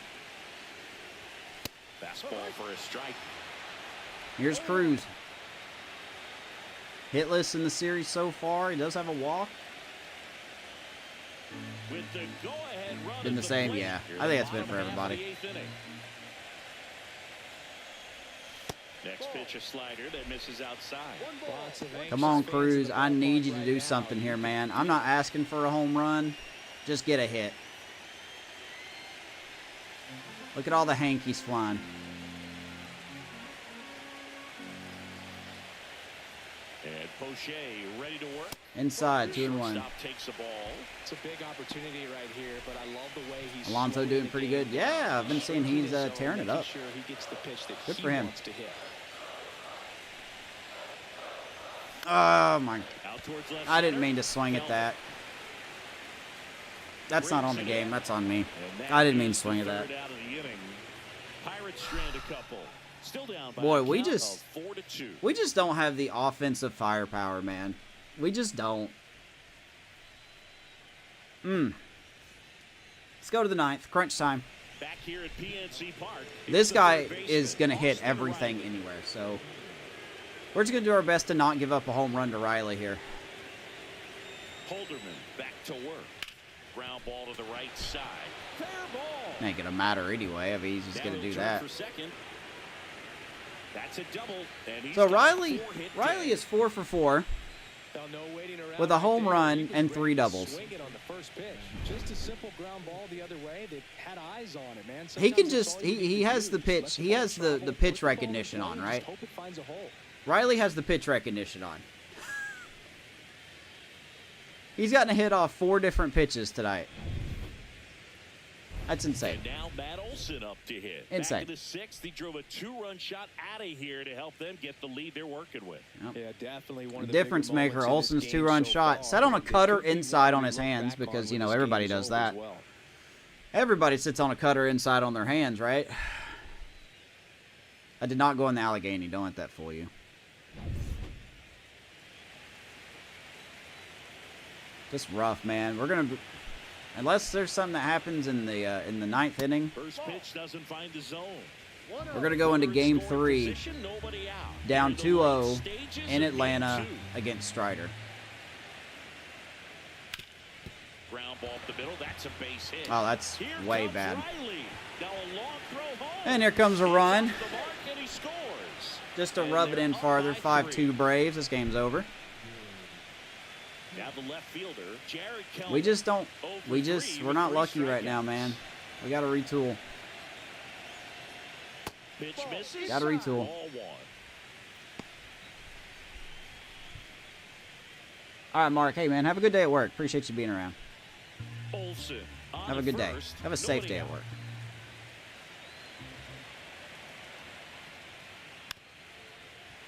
[SPEAKER 2] Fastball for a strike.
[SPEAKER 1] Here's Cruz. Hitless in the series so far. He does have a walk.
[SPEAKER 2] With the go-ahead run
[SPEAKER 1] Been the
[SPEAKER 2] at
[SPEAKER 1] same,
[SPEAKER 2] plate.
[SPEAKER 1] yeah.
[SPEAKER 2] Here
[SPEAKER 1] I think
[SPEAKER 2] the
[SPEAKER 1] that's been for
[SPEAKER 2] bottom half of
[SPEAKER 1] everybody.
[SPEAKER 2] the 8th inning. Next pitch, a slider that misses outside.
[SPEAKER 3] Lots of
[SPEAKER 1] Come on,
[SPEAKER 3] anxious fans
[SPEAKER 1] Cruz.
[SPEAKER 3] in the
[SPEAKER 1] I need
[SPEAKER 3] ballpark
[SPEAKER 1] you to
[SPEAKER 3] right
[SPEAKER 1] do
[SPEAKER 3] now.
[SPEAKER 1] something here, man. I'm not asking for a home run. Just get a hit. Look at all the hankies flying.
[SPEAKER 2] And Poche ready to work.
[SPEAKER 1] Inside, 2-1.
[SPEAKER 2] Shortstop takes the ball.
[SPEAKER 3] It's a big opportunity right here, but I love the way he's
[SPEAKER 1] Alonso
[SPEAKER 3] slowing
[SPEAKER 1] doing
[SPEAKER 3] the
[SPEAKER 1] pretty
[SPEAKER 3] game
[SPEAKER 1] good.
[SPEAKER 3] down.
[SPEAKER 1] Yeah, I've been seeing
[SPEAKER 3] Shrinking
[SPEAKER 1] he's
[SPEAKER 3] his zone,
[SPEAKER 1] tearing it
[SPEAKER 3] making
[SPEAKER 1] up.
[SPEAKER 3] sure he gets the pitch that
[SPEAKER 1] Good
[SPEAKER 3] he
[SPEAKER 1] for him.
[SPEAKER 3] wants to hit.
[SPEAKER 1] Oh, my.
[SPEAKER 2] Out towards left
[SPEAKER 1] I didn't
[SPEAKER 2] center.
[SPEAKER 1] mean to swing at that. That's not on the game. That's on me.
[SPEAKER 2] And that
[SPEAKER 1] I didn't mean to
[SPEAKER 2] is the
[SPEAKER 1] swing at that.
[SPEAKER 2] third out of the inning. Pirates strand a couple. Still down by
[SPEAKER 1] Boy,
[SPEAKER 2] a
[SPEAKER 1] we
[SPEAKER 2] count
[SPEAKER 1] just-
[SPEAKER 2] of 4-2.
[SPEAKER 1] We just don't have the offensive firepower, man. We just don't. Let's go to the 9th. Crunch time.
[SPEAKER 2] Back here at PNC Park.
[SPEAKER 1] This
[SPEAKER 2] Here's the
[SPEAKER 1] guy
[SPEAKER 2] third baseman,
[SPEAKER 1] is going to hit
[SPEAKER 2] Austin
[SPEAKER 1] everything
[SPEAKER 2] Riley.
[SPEAKER 1] anywhere. So we're just going to do our best to not give up a home run to Riley here.
[SPEAKER 2] Holderman back to work. Ground ball to the right side. Fair ball.
[SPEAKER 1] Ain't going to matter anyway. I mean, he's just going to do that.
[SPEAKER 2] For second. That's a double. And he's
[SPEAKER 1] So
[SPEAKER 2] got
[SPEAKER 1] Riley
[SPEAKER 2] 4 hit
[SPEAKER 1] Riley
[SPEAKER 2] day.
[SPEAKER 1] is 4 for 4.
[SPEAKER 3] Now, no waiting around
[SPEAKER 1] With a
[SPEAKER 3] right
[SPEAKER 1] home
[SPEAKER 3] there.
[SPEAKER 1] run
[SPEAKER 3] He was
[SPEAKER 1] and
[SPEAKER 3] ready
[SPEAKER 1] 3
[SPEAKER 3] to
[SPEAKER 1] doubles.
[SPEAKER 3] swing it on the first pitch. Just a simple ground ball the other way. They had eyes on it, man.
[SPEAKER 1] He can
[SPEAKER 3] Sometimes
[SPEAKER 1] just
[SPEAKER 3] that's all you
[SPEAKER 1] he
[SPEAKER 3] need to
[SPEAKER 1] has
[SPEAKER 3] do.
[SPEAKER 1] the
[SPEAKER 3] Just
[SPEAKER 1] pitch.
[SPEAKER 3] let
[SPEAKER 1] He
[SPEAKER 3] ball
[SPEAKER 1] has the
[SPEAKER 3] travel,
[SPEAKER 1] pitch
[SPEAKER 3] put the ball in
[SPEAKER 1] recognition
[SPEAKER 3] play,
[SPEAKER 1] on,
[SPEAKER 3] and
[SPEAKER 1] right?
[SPEAKER 3] just hope it finds a hole.
[SPEAKER 1] Riley has the pitch recognition on. He's gotten a hit off 4 different pitches tonight. That's insane.
[SPEAKER 2] And now Matt Olson up to hit.
[SPEAKER 1] Insane.
[SPEAKER 2] Back in the 6th, he drove a 2-run shot out of here to help them get the lead they're working with.
[SPEAKER 3] Yeah, definitely one
[SPEAKER 1] The
[SPEAKER 3] of the
[SPEAKER 1] difference
[SPEAKER 3] bigger
[SPEAKER 1] maker,
[SPEAKER 3] moments in this
[SPEAKER 1] Olson's
[SPEAKER 3] game
[SPEAKER 1] 2-run
[SPEAKER 3] so
[SPEAKER 1] shot.
[SPEAKER 3] far.
[SPEAKER 1] Set on a
[SPEAKER 3] It
[SPEAKER 1] cutter
[SPEAKER 3] could be
[SPEAKER 1] inside
[SPEAKER 3] one
[SPEAKER 1] on
[SPEAKER 3] we
[SPEAKER 1] his
[SPEAKER 3] look
[SPEAKER 1] hands
[SPEAKER 3] back
[SPEAKER 1] because,
[SPEAKER 3] on
[SPEAKER 1] you know,
[SPEAKER 3] when this
[SPEAKER 1] everybody
[SPEAKER 3] game
[SPEAKER 1] does
[SPEAKER 3] is over as
[SPEAKER 1] that.
[SPEAKER 3] well.
[SPEAKER 1] Everybody sits on a cutter inside on their hands, right? I did not go in the Allegheny. Don't let that fool you. Just rough, man. We're gonna, unless there's something that happens in the 9th inning,
[SPEAKER 2] First pitch doesn't find the zone.
[SPEAKER 1] we're gonna go into Game 3
[SPEAKER 2] Position, nobody out.
[SPEAKER 1] down
[SPEAKER 2] Into the late
[SPEAKER 1] 2-0
[SPEAKER 2] stages
[SPEAKER 1] in
[SPEAKER 2] of Game
[SPEAKER 1] Atlanta
[SPEAKER 2] 2.
[SPEAKER 1] against Strider.
[SPEAKER 2] Ground ball up the middle. That's a base hit.
[SPEAKER 1] Oh, that's
[SPEAKER 2] Here
[SPEAKER 1] way
[SPEAKER 2] comes
[SPEAKER 1] bad.
[SPEAKER 2] Riley. Now a long throw home.
[SPEAKER 1] And here comes a
[SPEAKER 2] He's
[SPEAKER 1] run.
[SPEAKER 2] off the mark and he scores.
[SPEAKER 1] Just to
[SPEAKER 2] And
[SPEAKER 1] rub it
[SPEAKER 2] they're
[SPEAKER 1] in
[SPEAKER 2] up
[SPEAKER 1] farther.
[SPEAKER 2] by
[SPEAKER 1] 5-2 Braves. This game's over.
[SPEAKER 2] Now the left fielder, Jared Kelly.
[SPEAKER 1] We just don't.
[SPEAKER 2] over three
[SPEAKER 1] We're
[SPEAKER 2] with
[SPEAKER 1] not
[SPEAKER 2] 3
[SPEAKER 1] lucky right now,
[SPEAKER 2] strikeouts.
[SPEAKER 1] man. We got to retool.
[SPEAKER 2] Pitch misses.
[SPEAKER 1] Gotta retool.
[SPEAKER 2] Ball 1.
[SPEAKER 1] All right, Mark. Hey, man. Have a good day at work. Appreciate you being around.
[SPEAKER 2] Olson. on
[SPEAKER 1] Have a good day.
[SPEAKER 2] first,
[SPEAKER 1] Have a safe
[SPEAKER 2] nobody
[SPEAKER 1] day at
[SPEAKER 2] out.
[SPEAKER 1] work.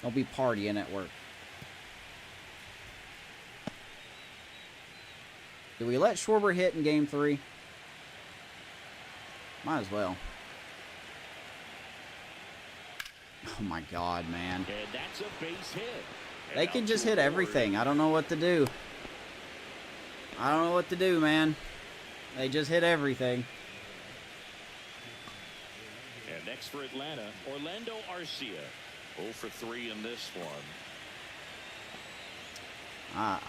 [SPEAKER 1] Don't be partying at work. Do we let Schwarber hit in Game 3? Might as well. Oh my God, man.
[SPEAKER 2] And that's a base hit. And
[SPEAKER 1] They
[SPEAKER 2] now
[SPEAKER 1] can just
[SPEAKER 2] 2
[SPEAKER 1] hit
[SPEAKER 2] forward.
[SPEAKER 1] everything. I don't know what to do. I don't know what to do, man. They just hit everything.
[SPEAKER 2] And next for Atlanta, Orlando Arcia. 0 for 3 in this one.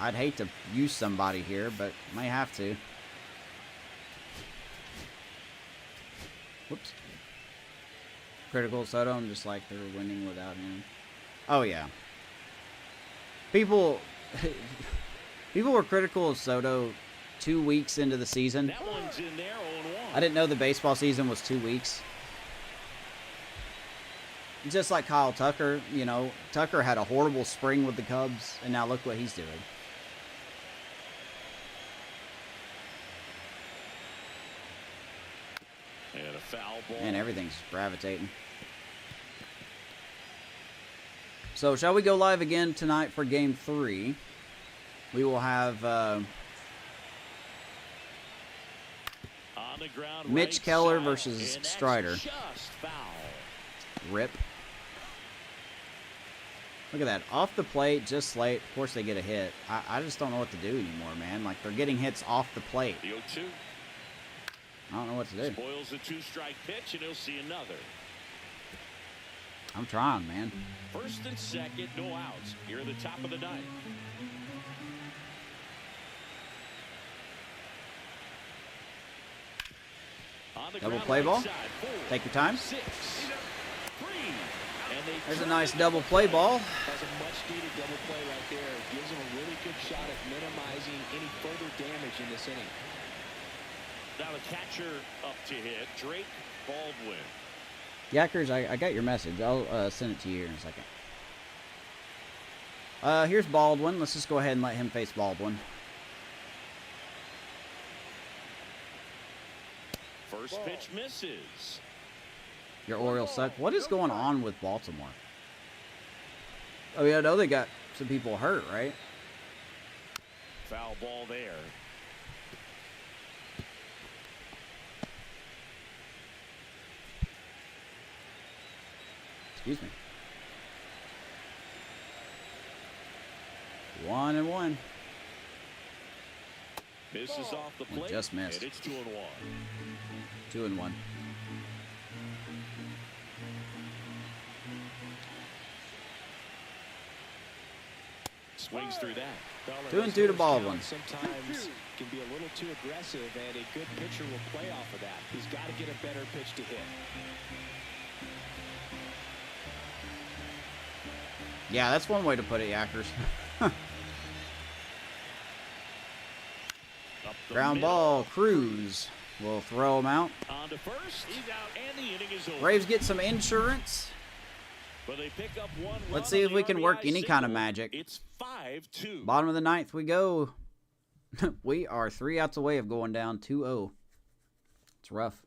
[SPEAKER 1] I'd hate to use somebody here, but may have to. Whoops. Critical Soto, I'm just like they're winning without him. Oh, yeah. People were critical of Soto 2 weeks into the season.
[SPEAKER 2] That one's in there, 0-1.
[SPEAKER 1] I didn't know the baseball season was 2 weeks. Just like Kyle Tucker, you know, Tucker had a horrible spring with the Cubs, and now look what he's doing.
[SPEAKER 2] And a foul ball.
[SPEAKER 1] And everything's gravitating. So, shall we go live again tonight for Game 3? We will have
[SPEAKER 2] On the ground,
[SPEAKER 1] Mitch
[SPEAKER 2] right
[SPEAKER 1] Keller
[SPEAKER 2] side,
[SPEAKER 1] versus
[SPEAKER 2] and that's
[SPEAKER 1] Strider.
[SPEAKER 2] just foul.
[SPEAKER 1] Rip. Look at that. Off the plate, just late. Of course, they get a hit. I just don't know what to do anymore, man. Like, they're getting hits off the plate.
[SPEAKER 2] The 0-2.
[SPEAKER 1] I don't know what to do.
[SPEAKER 2] Spoils the 2-strike pitch, and he'll see another.
[SPEAKER 1] I'm trying, man.
[SPEAKER 2] First and second, no outs. Here at the top of the ninth. On the
[SPEAKER 1] Double
[SPEAKER 2] ground,
[SPEAKER 1] play
[SPEAKER 2] right
[SPEAKER 1] ball.
[SPEAKER 2] side, 4,
[SPEAKER 1] Take your time.
[SPEAKER 2] 6, 3, and they
[SPEAKER 1] There's a
[SPEAKER 2] turn
[SPEAKER 1] nice
[SPEAKER 2] it
[SPEAKER 1] double
[SPEAKER 2] back.
[SPEAKER 1] play ball.
[SPEAKER 3] That's a much-needed double play right there. It gives him a really good shot at minimizing any further damage in this inning.
[SPEAKER 2] Now the catcher up to hit, Drake Baldwin.
[SPEAKER 1] Yackers, I got your message. I'll send it to you here in a second. Here's Baldwin. Let's just go ahead and let him face Baldwin.
[SPEAKER 2] First pitch misses.
[SPEAKER 1] Your Orioles suck. What is going on with Baltimore? Oh, yeah, I know they got some people hurt, right?
[SPEAKER 2] Foul ball there.
[SPEAKER 1] Excuse me. 1-1.
[SPEAKER 2] Misses off the plate.
[SPEAKER 1] Just missed.
[SPEAKER 2] And it's 2-1.
[SPEAKER 1] 2-1.
[SPEAKER 2] Swings through that.
[SPEAKER 1] 2-2 to Baldwin.
[SPEAKER 3] Sometimes can be a little too aggressive, and a good pitcher will play off of that. He's got to get a better pitch to hit.
[SPEAKER 1] Yeah, that's one way to put it, Yackers.
[SPEAKER 2] Up the
[SPEAKER 1] Ground
[SPEAKER 2] middle.
[SPEAKER 1] ball, Cruz will throw him out.
[SPEAKER 2] On to first. He's out, and the inning is over.
[SPEAKER 1] Braves get some insurance.
[SPEAKER 2] But they pick up one
[SPEAKER 1] Let's
[SPEAKER 2] run
[SPEAKER 1] see
[SPEAKER 2] on
[SPEAKER 1] if we
[SPEAKER 2] the
[SPEAKER 1] can work
[SPEAKER 2] RBI
[SPEAKER 1] any kind of
[SPEAKER 2] single.
[SPEAKER 1] magic.
[SPEAKER 2] It's 5-2.
[SPEAKER 1] Bottom of the ninth we go. We are 3 outs away of going down 2-0. It's rough.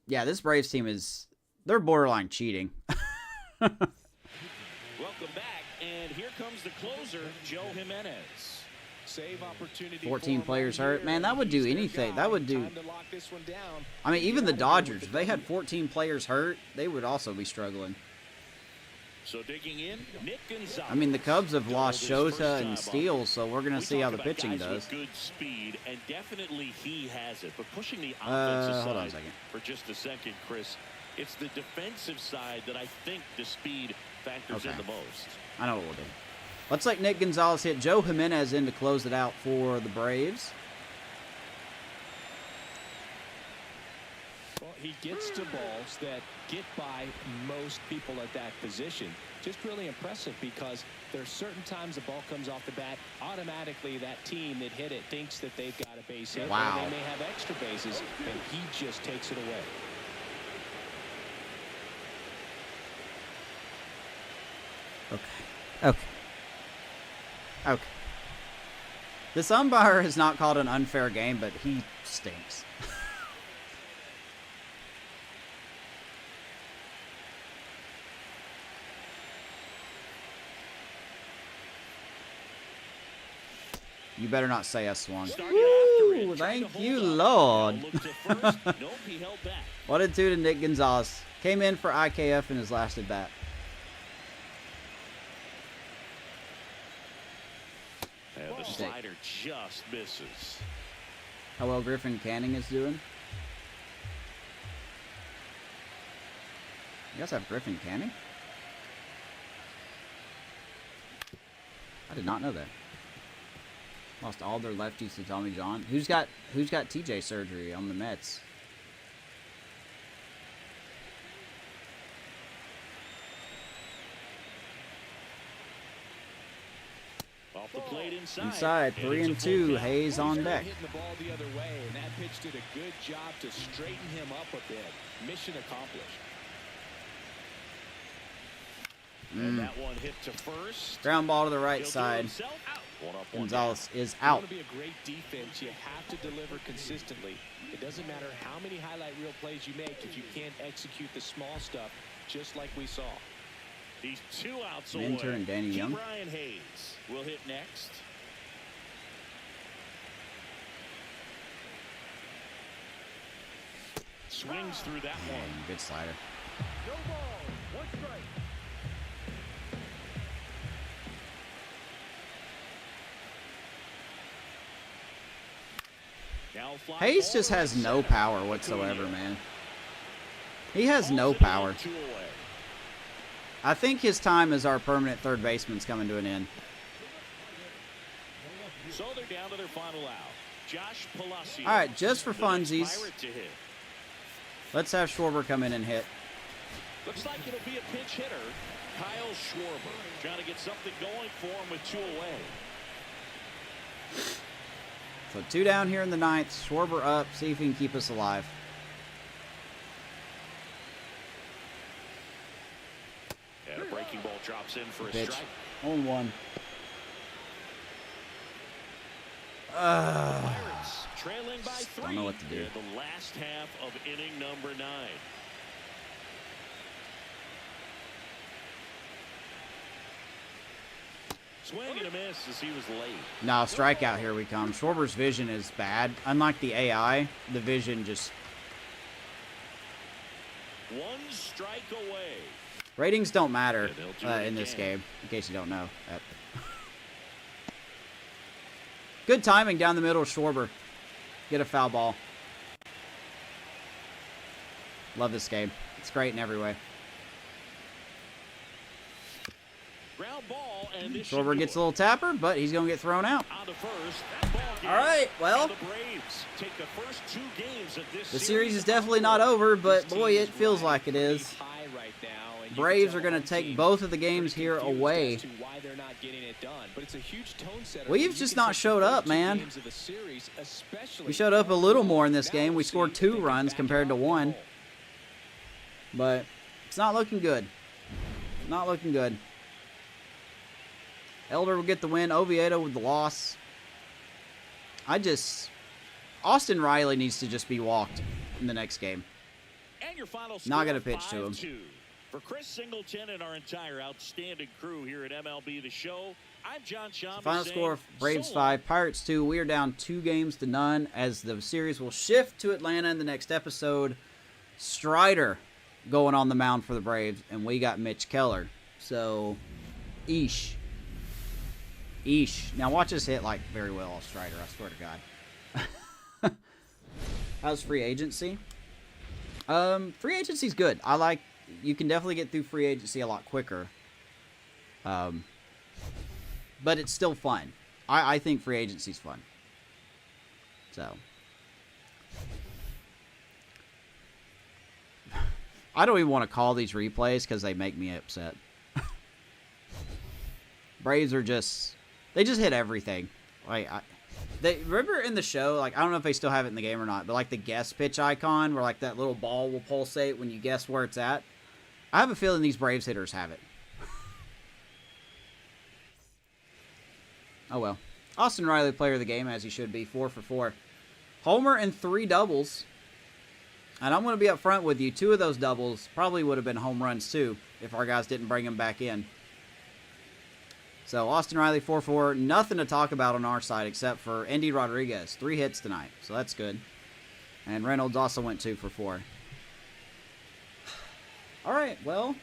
[SPEAKER 1] Yeah, this Braves team they're borderline cheating.
[SPEAKER 2] Welcome back, and here comes the closer, Joe Jimenez.
[SPEAKER 3] Save opportunity.
[SPEAKER 1] 14
[SPEAKER 3] for him
[SPEAKER 1] players
[SPEAKER 3] right
[SPEAKER 1] hurt.
[SPEAKER 3] here.
[SPEAKER 1] Man, that would do
[SPEAKER 3] He's their
[SPEAKER 1] anything.
[SPEAKER 3] guy.
[SPEAKER 1] That would do.
[SPEAKER 3] Time to lock this one down.
[SPEAKER 1] I mean, even the
[SPEAKER 3] Get out of here
[SPEAKER 1] Dodgers,
[SPEAKER 3] with
[SPEAKER 1] if they had
[SPEAKER 3] W.
[SPEAKER 1] 14 players hurt, they would also be struggling.
[SPEAKER 2] So digging in, Nick Gonzalez.
[SPEAKER 1] I mean, the Cubs have lost
[SPEAKER 2] Doubled his first
[SPEAKER 1] Shota
[SPEAKER 2] time
[SPEAKER 1] and
[SPEAKER 2] up.
[SPEAKER 1] Steele, so we're going to
[SPEAKER 2] We
[SPEAKER 1] see how
[SPEAKER 2] talk
[SPEAKER 1] the
[SPEAKER 2] about
[SPEAKER 1] pitching
[SPEAKER 2] guys
[SPEAKER 1] does.
[SPEAKER 2] with good speed, and definitely he has it. But pushing the
[SPEAKER 1] Hold
[SPEAKER 2] offensive
[SPEAKER 1] on a
[SPEAKER 2] side
[SPEAKER 1] second.
[SPEAKER 2] for just a second, Chris, it's the defensive side that I think the speed factors in
[SPEAKER 1] Okay.
[SPEAKER 2] the most.
[SPEAKER 1] I know what we'll do. Let's let Nick Gonzalez hit Joe Jimenez in to close it out for the Braves.
[SPEAKER 3] Well, he gets to balls that get by most people at that position. Just really impressive because there's certain times the ball comes off the bat, automatically that team that hit it thinks that they've got a base hit.
[SPEAKER 1] Wow.
[SPEAKER 3] Or they may have extra bases, and he just takes it away.
[SPEAKER 1] Okay. Okay. This umpire has not called an unfair game, but he stinks. You better not say I swung.
[SPEAKER 2] Started after it,
[SPEAKER 1] Woo,
[SPEAKER 2] trying to
[SPEAKER 1] thank you,
[SPEAKER 2] hold up.
[SPEAKER 1] Lord.
[SPEAKER 2] Now look to first. Nope, he held back.
[SPEAKER 1] What a dude to Nick Gonzalez. Came in for IKF in his last at bat.
[SPEAKER 2] And the slider just misses.
[SPEAKER 1] How well Griffin Canning is doing. You guys have Griffin Canning? I did not know that. Lost all their lefties to Tommy John. Who's got TJ surgery on the Mets?
[SPEAKER 2] Off the plate inside.
[SPEAKER 1] Inside,
[SPEAKER 2] And
[SPEAKER 1] 3
[SPEAKER 2] it's a
[SPEAKER 1] and
[SPEAKER 2] full
[SPEAKER 1] 2.
[SPEAKER 2] count.
[SPEAKER 1] Hayes on
[SPEAKER 3] He's
[SPEAKER 1] deck.
[SPEAKER 3] hitting the ball the other way, and that pitch did a good job to straighten him up a bit. Mission accomplished.
[SPEAKER 2] And that one hit to first.
[SPEAKER 1] Ground ball to the right
[SPEAKER 2] He'll do
[SPEAKER 1] side.
[SPEAKER 2] himself out. One up, one
[SPEAKER 1] Gonzalez is
[SPEAKER 3] If
[SPEAKER 1] out.
[SPEAKER 3] you want to be a great defense, you have to deliver consistently. It doesn't matter how many highlight reel plays you make if you can't execute the small stuff, just like we saw.
[SPEAKER 2] He's 2 outs
[SPEAKER 1] Minter
[SPEAKER 2] away.
[SPEAKER 1] and Danny Young.
[SPEAKER 2] Brian Hayes will hit next. Swings through that one.
[SPEAKER 1] Good slider.
[SPEAKER 4] No ball. 1 strike.
[SPEAKER 2] Now fly
[SPEAKER 1] Hayes
[SPEAKER 2] ball
[SPEAKER 1] just
[SPEAKER 2] right
[SPEAKER 1] has no
[SPEAKER 2] center.
[SPEAKER 1] power whatsoever,
[SPEAKER 2] Acuna.
[SPEAKER 1] man. He has no
[SPEAKER 2] Calls it
[SPEAKER 1] power.
[SPEAKER 2] in, 2 away.
[SPEAKER 1] I think his time as our permanent third baseman's coming to an end.
[SPEAKER 2] So they're down to their final out. Josh Palacio.
[SPEAKER 1] All right, just for
[SPEAKER 2] the next
[SPEAKER 1] funsies,
[SPEAKER 2] Pirate to hit.
[SPEAKER 1] let's have Schwarber come in and hit.
[SPEAKER 2] Looks like it'll be a pinch hitter. Kyle Schwarber trying to get something going for him with 2 away.
[SPEAKER 1] So 2 down here in the 9th. Schwarber up. See if he can keep us alive.
[SPEAKER 2] And a breaking ball drops in for a
[SPEAKER 1] Pitch.
[SPEAKER 2] strike.
[SPEAKER 1] 0-1.
[SPEAKER 2] Pirates trailing by 3.
[SPEAKER 1] Don't know what to do.
[SPEAKER 2] In the last half of inning number 9. Swing and a miss as he was late.
[SPEAKER 1] No, strikeout, here we come. Schwarber's vision is bad. Unlike the AI, the vision just...
[SPEAKER 2] 1 strike away.
[SPEAKER 1] Ratings don't matter
[SPEAKER 2] Yeah, they'll do it
[SPEAKER 1] in this
[SPEAKER 2] again.
[SPEAKER 1] game, in case you don't know. Good timing down the middle of Schwarber. Get a foul ball. Love this game. It's great in every way.
[SPEAKER 2] Ground ball, and this
[SPEAKER 1] Schwarber gets a little tapper, but he's going to get thrown out.
[SPEAKER 2] on the first. That ball game.
[SPEAKER 1] All right, well,
[SPEAKER 2] And the Braves take the first 2 games of this
[SPEAKER 1] the series is definitely not over, but boy, it feels like it is. Braves are going to take both of the games here away. We've just not showed up, man. We showed up a little more in this game. We scored 2 runs compared to 1. But it's not looking good. Not looking good. Elder will get the win. Oviedo with the loss. Austin Riley needs to just be walked in the next game.
[SPEAKER 2] And your final
[SPEAKER 1] Not
[SPEAKER 2] score,
[SPEAKER 1] gonna pitch to him.
[SPEAKER 2] 5-2. For Chris Singleton and our entire outstanding crew here at MLB The Show, I'm John Schaumburg.
[SPEAKER 1] Final score, Braves
[SPEAKER 2] so
[SPEAKER 1] 5, Pirates 2. We are down 2-0 as the series will shift to Atlanta in the next episode. Strider going on the mound for the Braves, and we got Mitch Keller. So, eesh. Eesh. Now watch us hit like very well off Strider, I swear to God. How's free agency? Free agency's good. You can definitely get through free agency a lot quicker. But it's still fun. I think free agency's fun. So. I don't even want to call these replays because they make me upset. Braves are just... They just hit everything. They remember in the show, I don't know if they still have it in the game or not, but the guess pitch icon where that little ball will pulsate when you guess where it's at. I have a feeling these Braves hitters have it. Oh well. Austin Riley, player of the game, as he should be, 4 for 4. Homer and 3 doubles. And I'm going to be up front with you. 2 of those doubles probably would have been home runs too if our guys didn't bring him back in. So Austin Riley 4-4, nothing to talk about on our side except for Andy Rodriguez, 3 hits tonight, so that's good. And Reynolds also went 2 for 4. All right, well,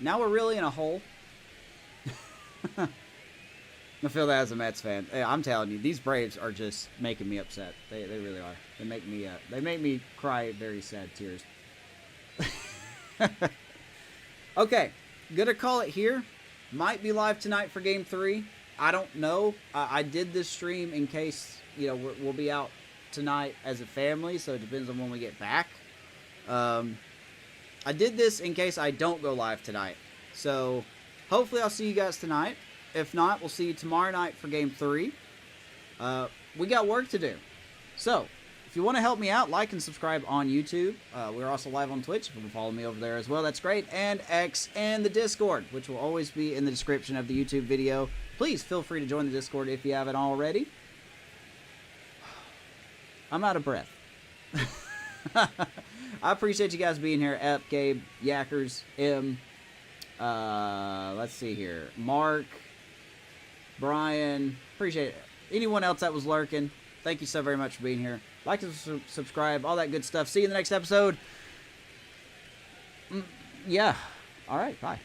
[SPEAKER 1] now we're really in a hole. I feel that as a Mets fan. Hey, I'm telling you, these Braves are just making me upset. They really are. They make me cry very sad tears. Okay, gonna call it here. Might be live tonight for Game 3. I don't know. I did this stream in case, we'll be out tonight as a family, so it depends on when we get back. I did this in case I don't go live tonight. So, hopefully I'll see you guys tonight. If not, we'll see you tomorrow night for Game 3. We got work to do. So, if you want to help me out, like and subscribe on YouTube. We're also live on Twitch. If you want to follow me over there as well, that's great. And X and the Discord, which will always be in the description of the YouTube video. Please feel free to join the Discord if you haven't already. I'm out of breath. I appreciate you guys being here. Ep, Gabe, Yackers, M. Let's see here. Mark, Brian. Appreciate it. Anyone else that was lurking, thank you so very much for being here. Like to subscribe, all that good stuff. See you in the next episode. Yeah. All right. Bye.